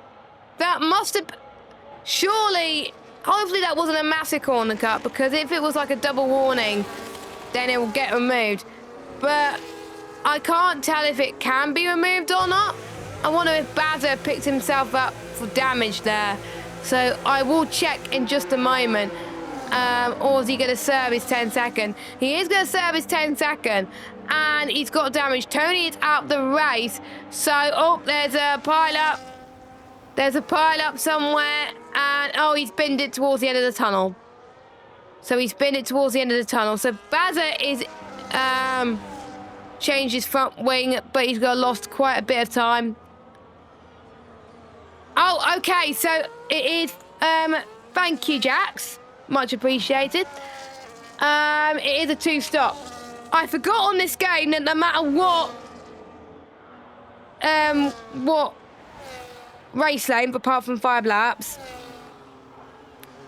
That must have... Surely... Hopefully that wasn't a massive corner cut, because if it was like a double warning, then it will get removed. But I can't tell if it can be removed or not. I wonder if Bazza picked himself up for damage there. So I will check in just a moment. Or is he going to serve his 10-second? He is going to serve his 10-second. And he's got damage. Tony is out the race. So, oh, there's a pile-up. There's a pile-up somewhere. And, oh, he's binned it towards the end of the tunnel. So he's binned it towards the end of the tunnel. So Bazza is change his front wing, but he's got lost quite a bit of time. Oh, okay, so it is, thank you, Jax. Much appreciated. It is a 2-stop. I forgot on this game that no matter what race length, apart from 5 laps,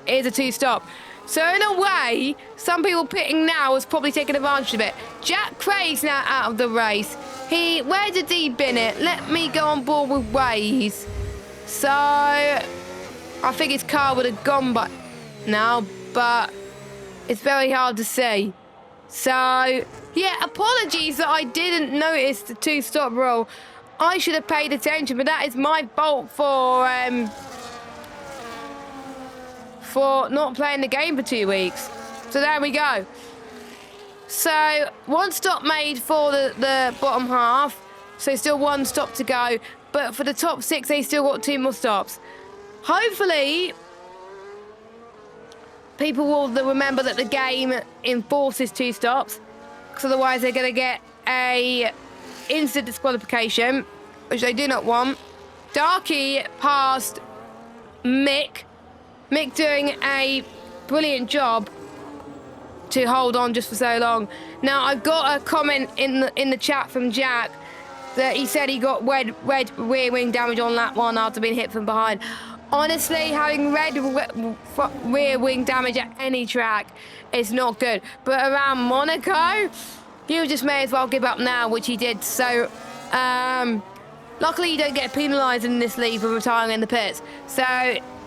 it is a 2-stop. So in a way, some people pitting now has probably taken advantage of it. Jack Craig's now out of the race. Where did he bin it? Let me go on board with Waze. So, I think his car would have gone by now, but it's very hard to see. So, yeah, apologies that I didn't notice the 2-stop rule. I should have paid attention, but that is my fault for not playing the game for 2 weeks. So there we go. So 1 stop made for the bottom half. So still 1 stop to go. But for the top 6, they still got 2 more stops. Hopefully, people will remember that the game enforces 2 stops. Because otherwise they're going to get a instant disqualification, which they do not want. Darky passed Mick. Mick doing a brilliant job to hold on just for so long. Now, I've got a comment in the chat from Jack that he said he got red rear wing damage on lap 1 after being hit from behind. Honestly, having red rear wing damage at any track is not good. But around Monaco, you just may as well give up now, which he did. So, luckily you don't get penalised in this league for retiring in the pits. So,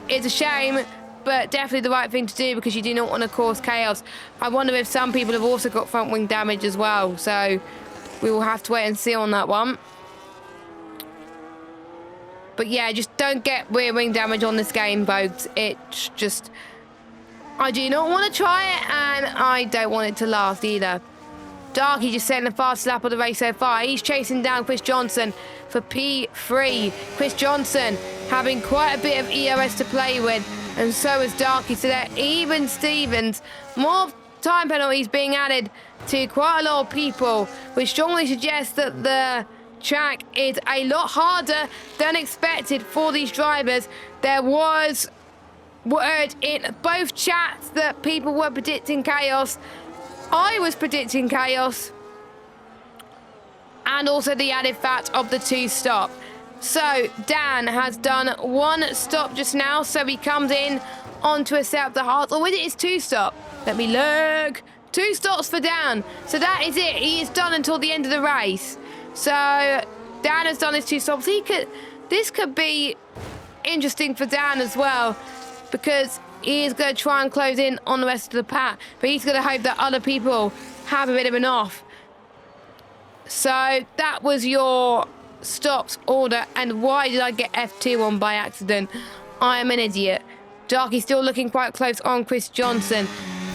it's a shame, but definitely the right thing to do because you do not want to cause chaos. I wonder if some people have also got front wing damage as well. So, we will have to wait and see on that one. But yeah, just don't get rear wing damage on this game, folks. It's just, I do not want to try it, and I don't want it to last either. Darky just setting the fastest lap of the race so far. He's chasing down Chris Johnson for P3. Chris Johnson having quite a bit of EOS to play with, and so is Darky. So they're even Stevens. More time penalties being added to quite a lot of people, which strongly suggests that the track is a lot harder than expected for these drivers. There was word in both chats that people were predicting chaos. I was predicting chaos, and also the added fact of the 2-stop. So Dan has done 1 stop just now, so he comes in onto a set of the hearts, or with it is 2-stop. Let me look. 2 stops for Dan. So that is it. He is done until the end of the race. So Dan has done his 2 stops. This could be interesting for Dan as well, because he is going to try and close in on the rest of the pack, but he's going to hope that other people have a bit of an off. So that was your stops order, and why did I get F2 on by accident? I am an idiot. Darky still looking quite close on Chris Johnson.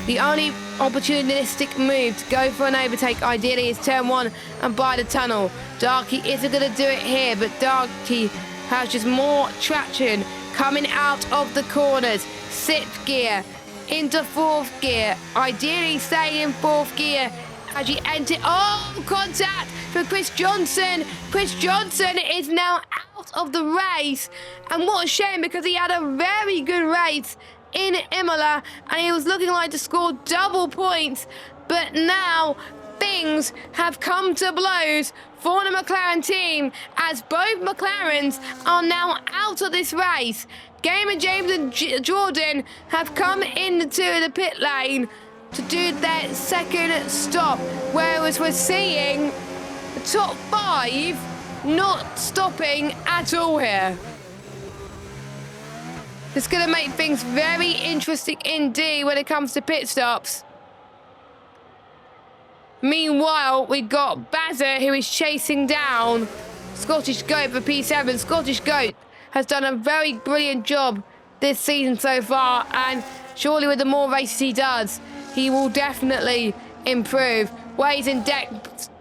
The only opportunistic move to go for an overtake ideally is turn 1 and by the tunnel. Darky isn't going to do it here, but Darky has just more traction coming out of the corners. 6th gear into 4th gear. Ideally staying in 4th gear as you enter. Oh, contact for Chris Johnson. Chris Johnson is now out of the race. And what a shame, because he had a very good race in Imola and he was looking like to score double points. But now things have come to blows for the McLaren team, as both McLarens are now out of this race. Gamer James and Jordan have come into the pit lane to do their 2nd stop, whereas we're seeing the top 5 not stopping at all here. It's going to make things very interesting indeed when it comes to pit stops. Meanwhile, we've got Bazzer, who is chasing down Scottish Goat for P7. Scottish Goat has done a very brilliant job this season so far, and surely with the more races he does, he will definitely improve. Waze and Deck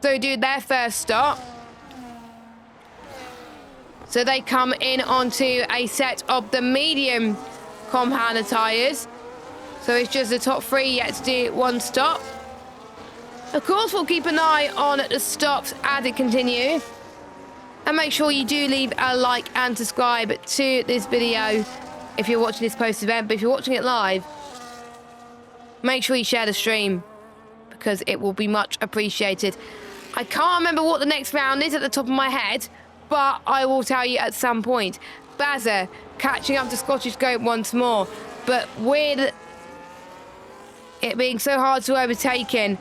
to do their 1st stop. So they come in onto a set of the medium compounder tyres. So it's just the top 3 yet to do 1 stop. Of course, we'll keep an eye on the stops as it continues. And make sure you do leave a like and subscribe to this video if you're watching this post-event. But if you're watching it live, make sure you share the stream because it will be much appreciated. I can't remember what the next round is at the top of my head, but I will tell you at some point. Bazza catching up to Scottish Goat once more, but with it being so hard to overtake him,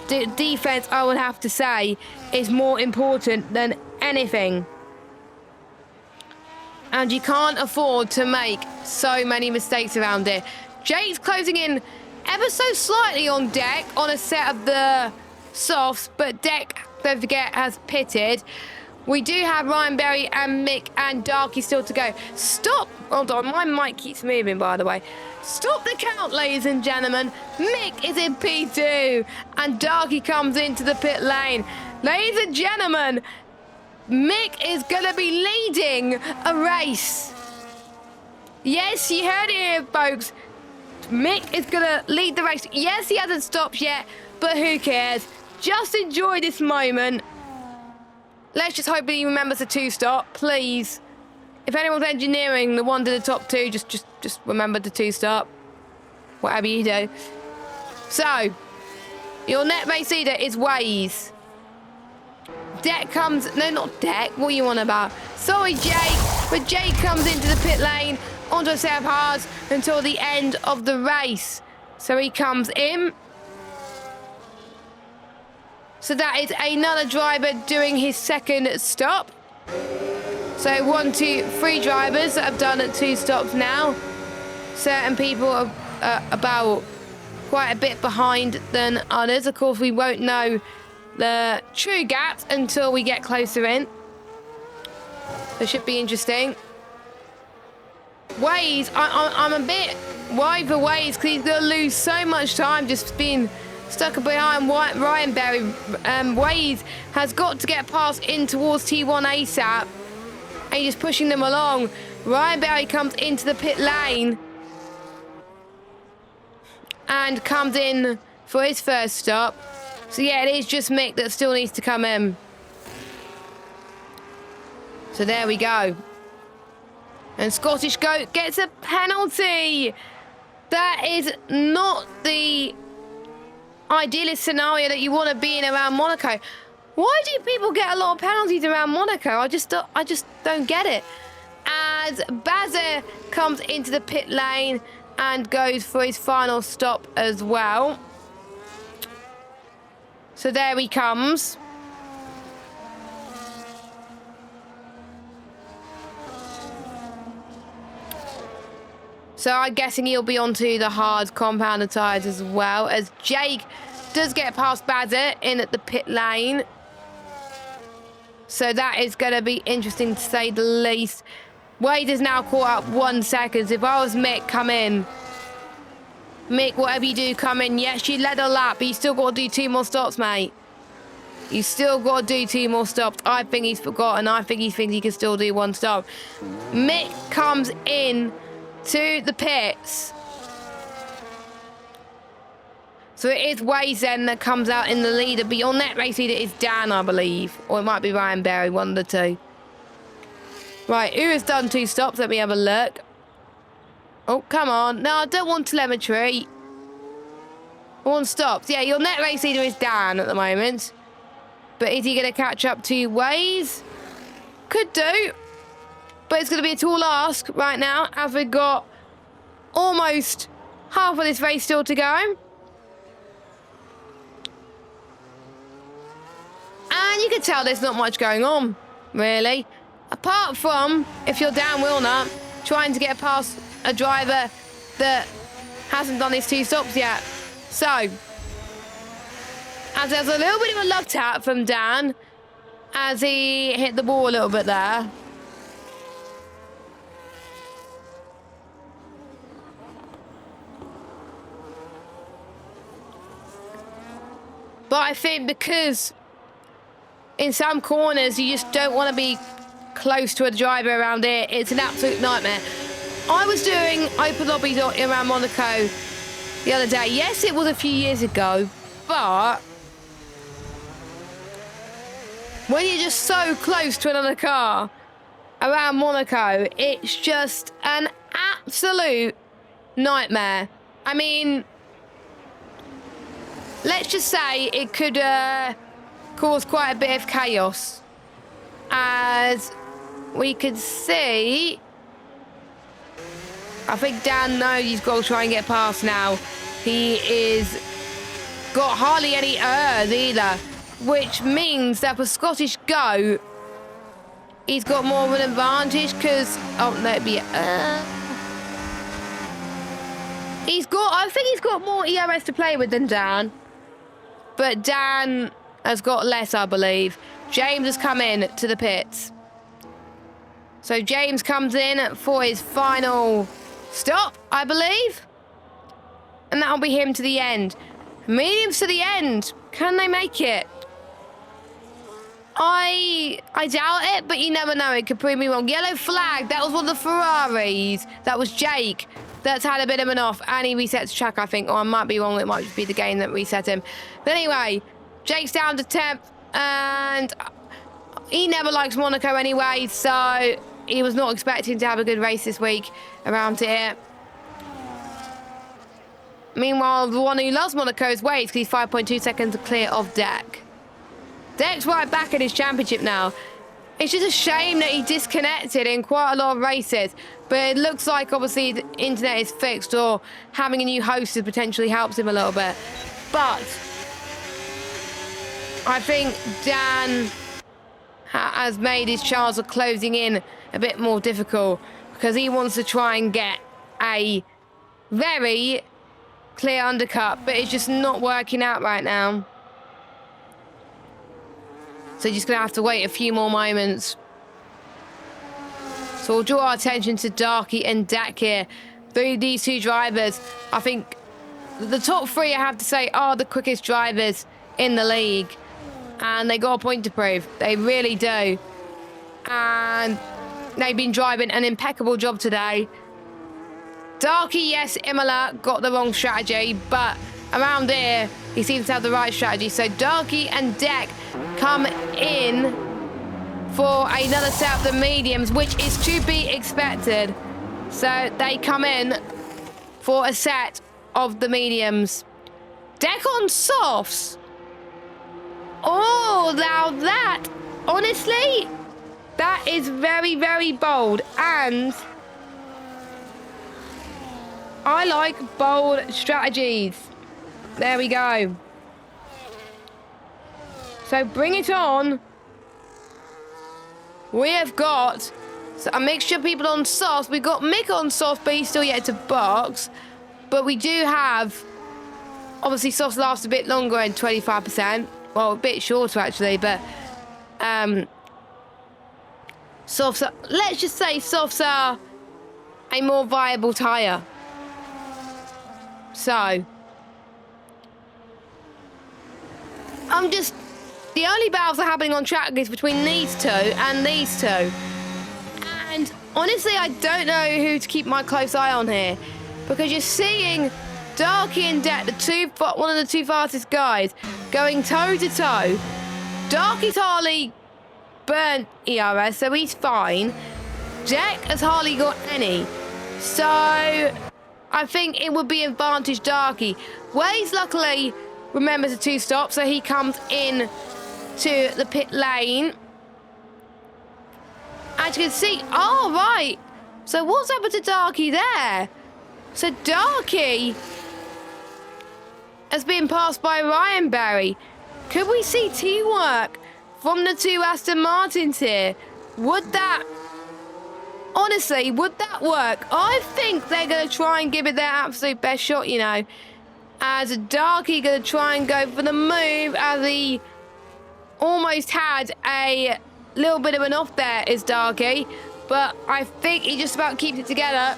the defense, I would have to say, is more important than anything. And you can't afford to make so many mistakes around it. Jake's closing in ever so slightly on deck on a set of the softs, but deck, don't forget, has pitted. We do have Ryan Berry and Mick and Darky still to go. Stop! Hold on, my mic keeps moving, by the way. Stop the count, ladies and gentlemen. Mick is in P2 and Darky comes into the pit lane. Ladies and gentlemen, Mick is going to be leading a race. Yes, you heard it here, folks. Mick is going to lead the race. Yes, he hasn't stopped yet, but who cares? Just enjoy this moment. Let's just hope that he remembers the two-stop, please. If anyone's engineering the one to the top two, just remember the two-stop. Whatever you do. So, your net race leader is Waze. Deck comes... No, not Deck. What are you on about? Sorry, Jake. But Jake comes into the pit lane onto a set of hards until the end of the race. So he comes in. So that is another driver doing his second stop. So 1, 2, 3 drivers that have done 2 stops now. Certain people are about quite a bit behind than others. Of course, we won't know the true gaps until we get closer in. So it should be interesting. Waze, I'm a bit worried for Waze because he's going to lose so much time just being stuck behind Ryan Berry. Waze has got to get past in towards T1 ASAP. And he's just pushing them along. Ryan Berry comes into the pit lane. And comes in for his first stop. So yeah, it is just Mick that still needs to come in. So there we go. And Scottish Goat gets a penalty. That is not the idealist scenario that you want to be in around Monaco. Why do people get a lot of penalties around Monaco? I just don't get it. As Bazza comes into the pit lane and goes for his final stop as well. So there he comes. So I'm guessing he'll be onto the hard compounder tyres as well, as Jake does get past Bazza in at the pit lane. So that is going to be interesting to say the least. Wade is now caught up 1 second. If I was Mick, come in. Mick, whatever you do, come in. Yes, you led a lap, but you still got to do 2 more stops, mate. You still got to do 2 more stops. I think he's forgotten. I think he thinks he can still do 1 stop. Mick comes in to the pits. So it is Waze then that comes out in the leader. But your net race leader is Dan, I believe. Or it might be Ryan Berry, one of the two. Right, who has done 2 stops? Let me have a look. Oh, come on. No, I don't want telemetry. 1 stops. Yeah, your net race leader is Dan at the moment. But is he going to catch up to Waze? Could do. But it's going to be a tall ask right now, as we've got almost half of this race still to go. And you can tell there's not much going on, really. Apart from, if you're Dan Wilner, trying to get past a driver that hasn't done his 2 stops yet. So, as there's a little bit of a luck tap from Dan, as he hit the ball a little bit there. But I think because in some corners you just don't want to be close to a driver around here, it's an absolute nightmare. I was doing open lobbies around Monaco the other day. Yes, it was a few years ago, but when you're just so close to another car around Monaco, it's just an absolute nightmare. I mean, let's just say it could cause quite a bit of chaos. As we could see, I think Dan knows he's got to try and get past now. He is got hardly any errors either, which means that for Scottish Go, he's got more of an advantage because, oh, that'd be I think he's got more ERS to play with than Dan. But Dan has got less, I believe. James has come in to the pits. So James comes in for his final stop, I believe. And that'll be him to the end. Mediums to the end. Can they make it? I doubt it, but you never know. It could prove me wrong. Yellow flag. That was one of the Ferraris. That was Jake. That's had a bit of an off. And he resets track, I think. Or I might be wrong. It might just be the game that reset him. But anyway, Jake's down to 10th. And he never likes Monaco anyway. So he was not expecting to have a good race this week around here. Meanwhile, the one who loves Monaco is Wade because he's 5.2 seconds clear of Deck. Deck's right back in his championship now. It's just a shame that he disconnected in quite a lot of races. But it looks like, obviously, the internet is fixed or having a new host potentially helps him a little bit. But I think Dan has made his chance of closing in a bit more difficult because he wants to try and get a very clear undercut, but it's just not working out right now. So you're just going to have to wait a few more moments. So we'll draw our attention to Darky and Dak here. These two drivers, I think the top three, I have to say, are the quickest drivers in the league. And they got a point to prove. They really do. And they've been driving an impeccable job today. Darky, yes, Imola got the wrong strategy, but around here, he seems to have the right strategy. So Darky and Deck come in for another set of the mediums, which is to be expected. So they come in for a set of the mediums. Deck on softs. Oh, now that, honestly, that is very, very bold. And I like bold strategies. There we go. So bring it on. We have got a mixture of people on softs. We've got Mick on soft, but he's still yet to box. But we do have, obviously, softs last a bit longer and 25%. Well, a bit shorter, actually, but softs are, let's just say softs are a more viable tyre. So the only battles are happening on track is between these two and these two. And honestly, I don't know who to keep my close eye on here. Because you're seeing Darky and Deck, one of the two fastest guys, going toe-to-toe. Darky's hardly burnt ERS, so he's fine. Deck has hardly got any. So I think it would be advantage Darky. Waze luckily remembers the two stops, so he comes in to the pit lane. As you can see, oh right. So what's happened to Darky there? So Darky has been passed by Ryan Berry. Could we see teamwork from the two Aston Martins here? Would that, honestly, would that work? I think they're going to try and give it their absolute best shot, you know. As Darky going to try and go for the move, as he almost had a little bit of an off there, is Darky. But I think he just about keeps it together.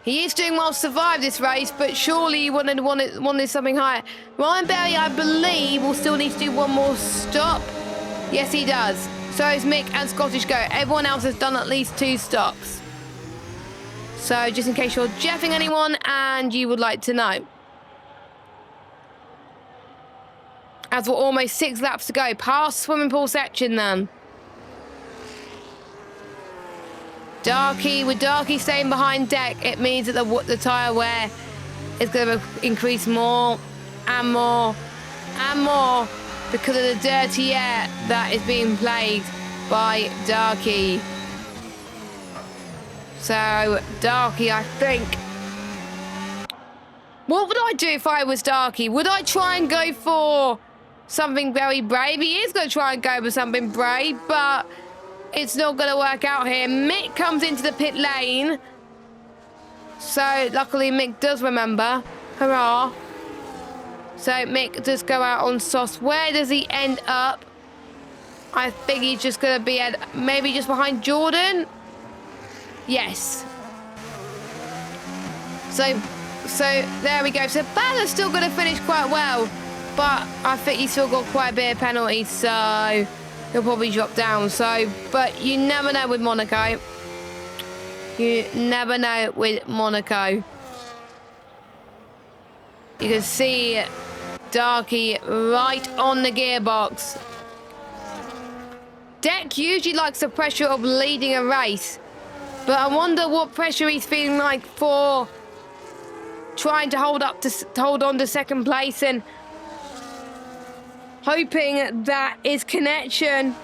He is doing well to survive this race, but surely he wanted something higher. Ryan Berry, I believe, will still need to do one more stop. Yes, he does. So is Mick and Scottish Go. Everyone else has done at least 2 stops. So just in case you're jeffing anyone and you would like to know. As we're almost 6 laps to go. Past swimming pool section then. Darky, with Darky staying behind deck, it means that the tyre wear is going to increase more and more and more because of the dirty air that is being plagued by Darky. So, Darky, I think... What would I do if I was Darky? Would I try and go for something very brave? He is going to try and go for something brave, but it's not going to work out here. Mick comes into the pit lane. So, luckily, Mick does remember. Hurrah. So, Mick does go out on sauce. Where does he end up? I think he's just going to be at maybe just behind Jordan. Yes. So there we go. So Balor's still going to finish quite well, but I think he's still got quite a bit of penalties, so he'll probably drop down. So, but you never know with Monaco. You never know with Monaco. You can see Darky right on the gearbox. Deck usually likes the pressure of leading a race, but I wonder what pressure he's feeling like for trying to hold on to second place and hoping that his connection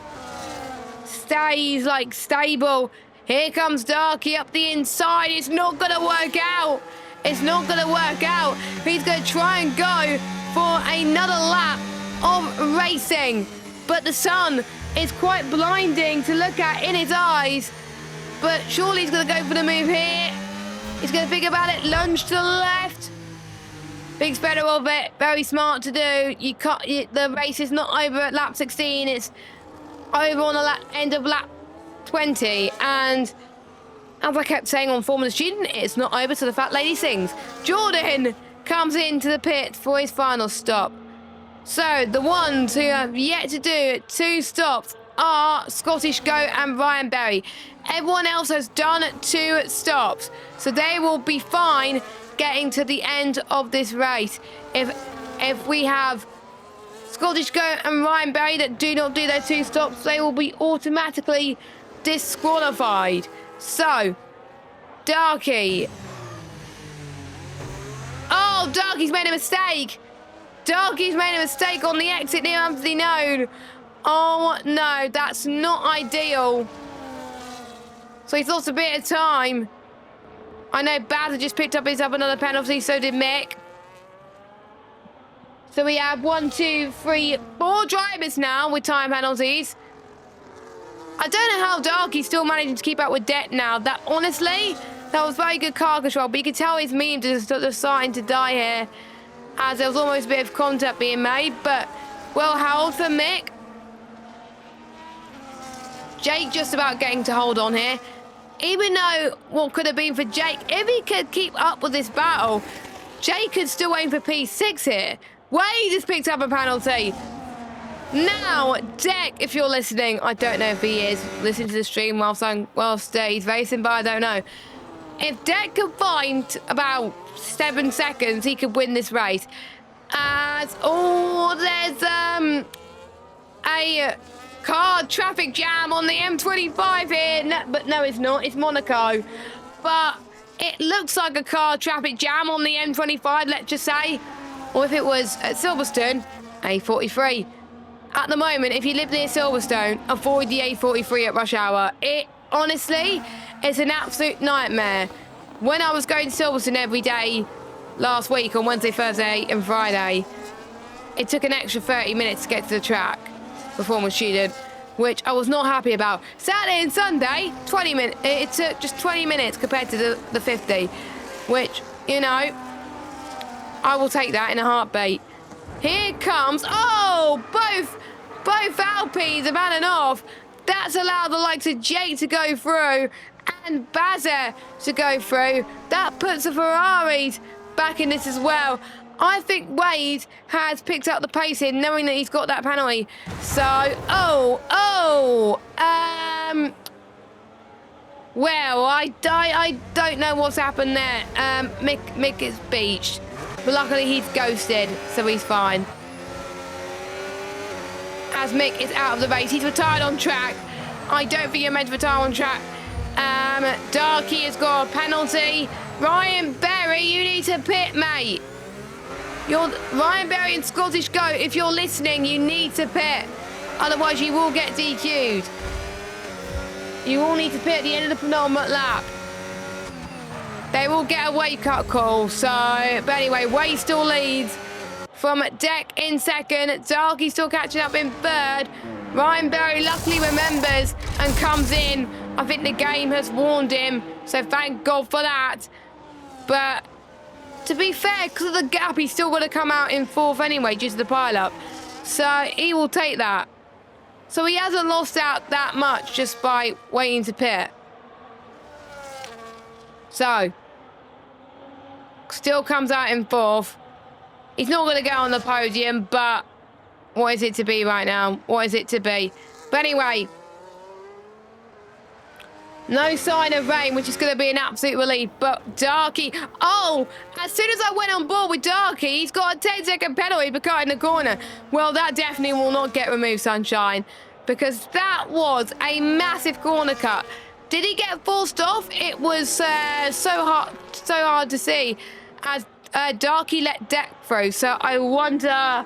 stays like stable. Here comes Darky up the inside. It's not going to work out. It's not going to work out. He's going to try and go for another lap of racing, but the sun is quite blinding to look at in his eyes. But surely he's going to go for the move here. He's going to think about it. Lunge to the left. Thinks better of it. Very smart to do. You can't. The race is not over at lap 16. It's over on the end of lap 20. And as I kept saying on Formula Student, it's not over till the fat lady sings. Jordan comes into the pit for his final stop. So the ones who have yet to do 2 stops are Scottish Goat and Ryan Berry. Everyone else has done 2 stops, so they will be fine getting to the end of this race. If we have Scottish Goat and Ryan Berry that do not do their 2 stops, they will be automatically disqualified. So, Darky. Oh, Darky's made a mistake. Darky's made a mistake on the exit near Anthony Node. Oh, no, that's not ideal. So he's lost a bit of time. I know Baz just picked up another penalty, so did Mick. So we have 1, 2, 3, 4 drivers now with time penalties. I don't know how Darky's still managing to keep up with Det now. That, honestly, that was very good car control, but you could tell his memes are starting to die here, as there was almost a bit of contact being made, but well held for Mick. Jake just about getting to hold on here. Even though what could have been for Jake, if he could keep up with this battle, Jake could still aim for P6 here. Wade has picked up a penalty. Now, Deck, if you're listening, I don't know if he is listening to the stream whilst he's racing, but I don't know. If Deck could find about 7 seconds, he could win this race. As, there's a car traffic jam on the M25 here. No, but no, it's not. It's Monaco. But it looks like a car traffic jam on the M25, let's just say. Or if it was at Silverstone, A43. At the moment, if you live near Silverstone, avoid the A43 at rush hour. It, honestly, it's an absolute nightmare. When I was going to Silverstone every day last week on Wednesday, Thursday and Friday, it took an extra 30 minutes to get to the track. Performance student, which I was not happy about. Saturday and Sunday, 20 minutes. It took just 20 minutes compared to the 50, which, you know, I will take that in a heartbeat. Here comes, both Alpines have had enough. That's allowed the likes of Jake to go through and Bazza to go through. That puts the Ferraris back in this as well. I think Wade has picked up the pace here, knowing that he's got that penalty. So, well, I don't know what's happened there. Mick is beached, but luckily he's ghosted, so he's fine. as Mick is out of the race. He's retired on track. I don't think you're meant to retire on track. Darky has got a penalty. Ryan Berry, you need to pit, mate. Ryan Berry and Scottish Goat, if you're listening, you need to pit. Otherwise, you will get DQ'd. You all need to pit at the end of the penultimate lap. They will get a wake-up call. So, but anyway, Wade still leads from Deck in second. Darky still catching up in third. Ryan Berry luckily remembers and comes in. I think the game has warned him, so thank God for that. But to be fair, because of the gap, he's still got to come out in fourth anyway due to the pile-up. So he will take that. So he hasn't lost out that much just by waiting to pit. So, still comes out in fourth. He's not going to get on the podium, but what is it to be right now? What is it to be? But anyway, no sign of rain, which is going to be an absolute relief. But Darky, oh, as soon as I went on board with Darky, he's got a 10-second penalty for cutting the corner. Well, that definitely will not get removed, Sunshine, because that was a massive corner cut. Did he get forced off? It was so hard to see as Darky let Deck through. So I wonder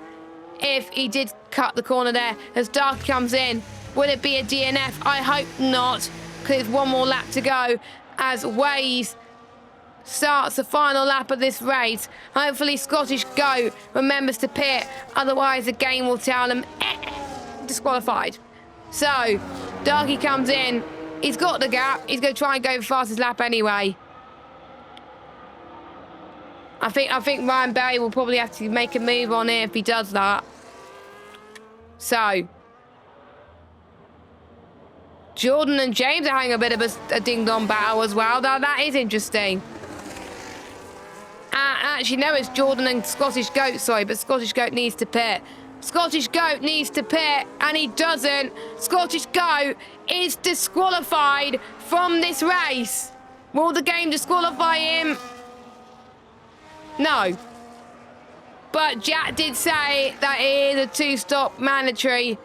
if he did cut the corner there as Darky comes in. Will it be a DNF? I hope not, because there's one more lap to go as Waze starts the final lap of this race. Hopefully Scottish Goat remembers to pit, otherwise the game will tell him disqualified. So Darky comes in. He's got the gap. He's going to try and go the fastest lap anyway. I think Ryan Berry will probably have to make a move on it if he does that. So, Jordan and James are having a bit of a ding-dong battle as well. Now, that is interesting. Actually, no, it's Jordan and Scottish Goat, sorry, but Scottish Goat needs to pit. Scottish Goat needs to pit, and he doesn't. Scottish Goat is disqualified from this race. Will the game disqualify him? No. But Jack did say that it is a two-stop mandatory,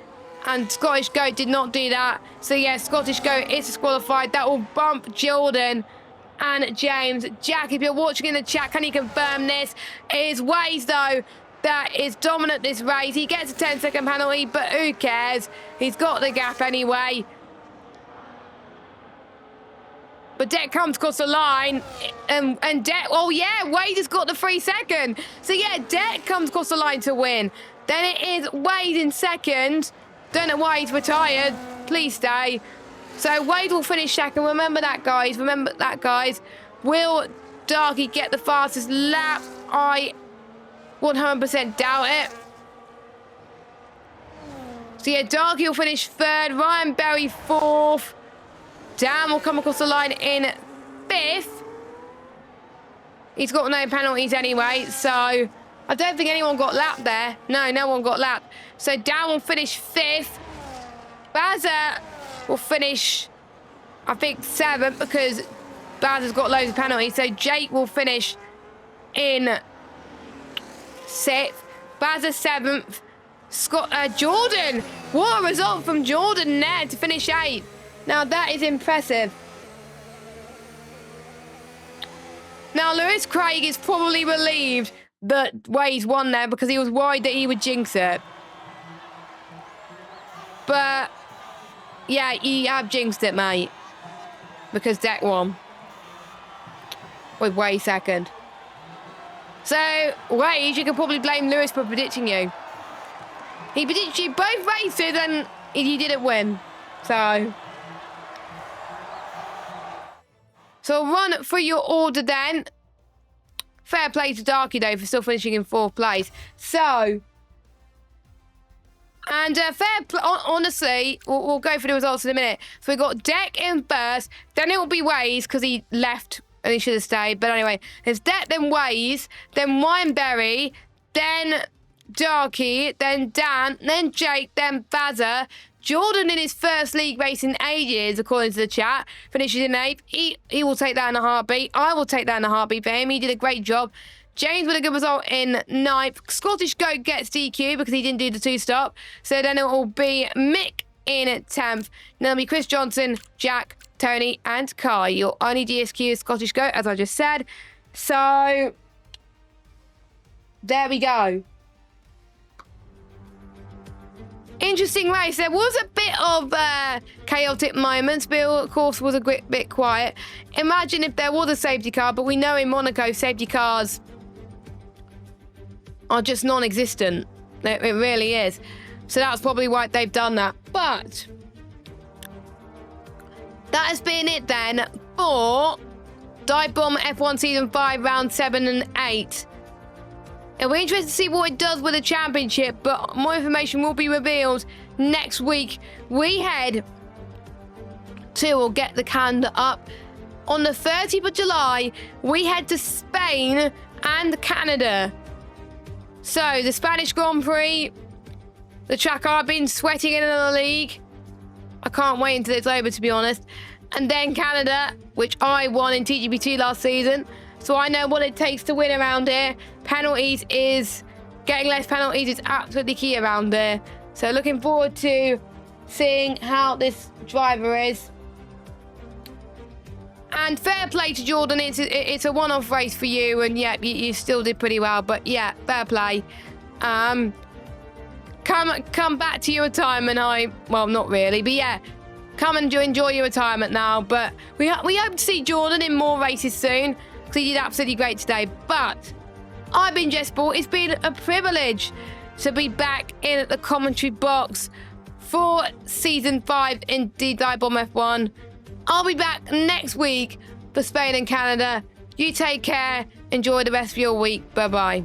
and Scottish Goat did not do that. So, yeah, Scottish Goat is disqualified. That will bump Jordan and James. Jack, if you're watching in the chat, can you confirm this? It is Waze, though, that is dominant this race. He gets a 10-second penalty, but who cares? He's got the gap anyway. But Deck comes across the line, and Deck, oh yeah, Wade has got the 3-second. So yeah, Deck comes across the line to win. Then it is Wade in second. Don't know why he's retired. Please stay. So Wade will finish second. Remember that, guys. Remember that, guys. Will Darky get the fastest lap? I 100% doubt it. So yeah, Darky will finish third. Ryan Berry fourth. Dan will come across the line in fifth. He's got no penalties anyway, so I don't think anyone got lapped there. No, no one got lapped. So Dan will finish fifth. Bazza will finish, I think, seventh, because Bazza's got loads of penalties. So Jake will finish in sixth. Bazza seventh. Jordan. What a result from Jordan there to finish eighth. Now, that is impressive. Now, Lewis Craig is probably relieved that Wade's won there because he was worried that he would jinx it. But, yeah, you have jinxed it, mate. Because Deck won. With Wade second. So, Wade, you can probably blame Lewis for predicting you. He predicted you both races and you didn't win. So run for your order then. Fair play to Darky, though, for still finishing in fourth place. So, and honestly, we'll go for the results in a minute. So we got Deck in first. Then it will be Waze, because he left and he should have stayed. But anyway, there's Deck, then Waze, then Wineberry, then Darky, then Dan, then Jake, then Bazza. Jordan in his first league race in ages, according to the chat, finishes in eighth. He will take that in a heartbeat. I will take that in a heartbeat for him. He did a great job. James with a good result in 9th. Scottish Goat gets DQ because he didn't do the 2-stop. So then it will be Mick in 10th. Then it'll be Chris Johnson, Jack, Tony, and Kai. Your only DSQ is Scottish Goat, as I just said. So there we go. Interesting race. There was a bit of chaotic moments. Bill, of course, was a bit quiet. Imagine if there was a safety car, but we know in Monaco, safety cars are just non-existent. It really is. So that's probably why they've done that. But that has been it then for Dive Bomb F1 Season 5, Round 7 and 8. It'll be interesting to see what it does with the championship, but more information will be revealed next week. We head to, or get the calendar up, on the 30th of July, we head to Spain and Canada. So, the Spanish Grand Prix, the track I've been sweating in the league. I can't wait until it's over, to be honest. And then Canada, which I won in TGP2 last season. So I know what it takes to win around here. Penalties is... Getting less penalties is absolutely key around here. So looking forward to seeing how this driver is. And fair play to Jordan. It's a one-off race for you. And yeah, you still did pretty well. But yeah, fair play. Come back to your retirement. Well, not really. But yeah, come and enjoy your retirement now. But we hope to see Jordan in more races soon. Because he did absolutely great today. But I've been JessBall. It's been a privilege to be back in the commentary box for Season 5 in Dive Bomb F1. I'll be back next week for Spain and Canada. You take care. Enjoy the rest of your week. Bye-bye.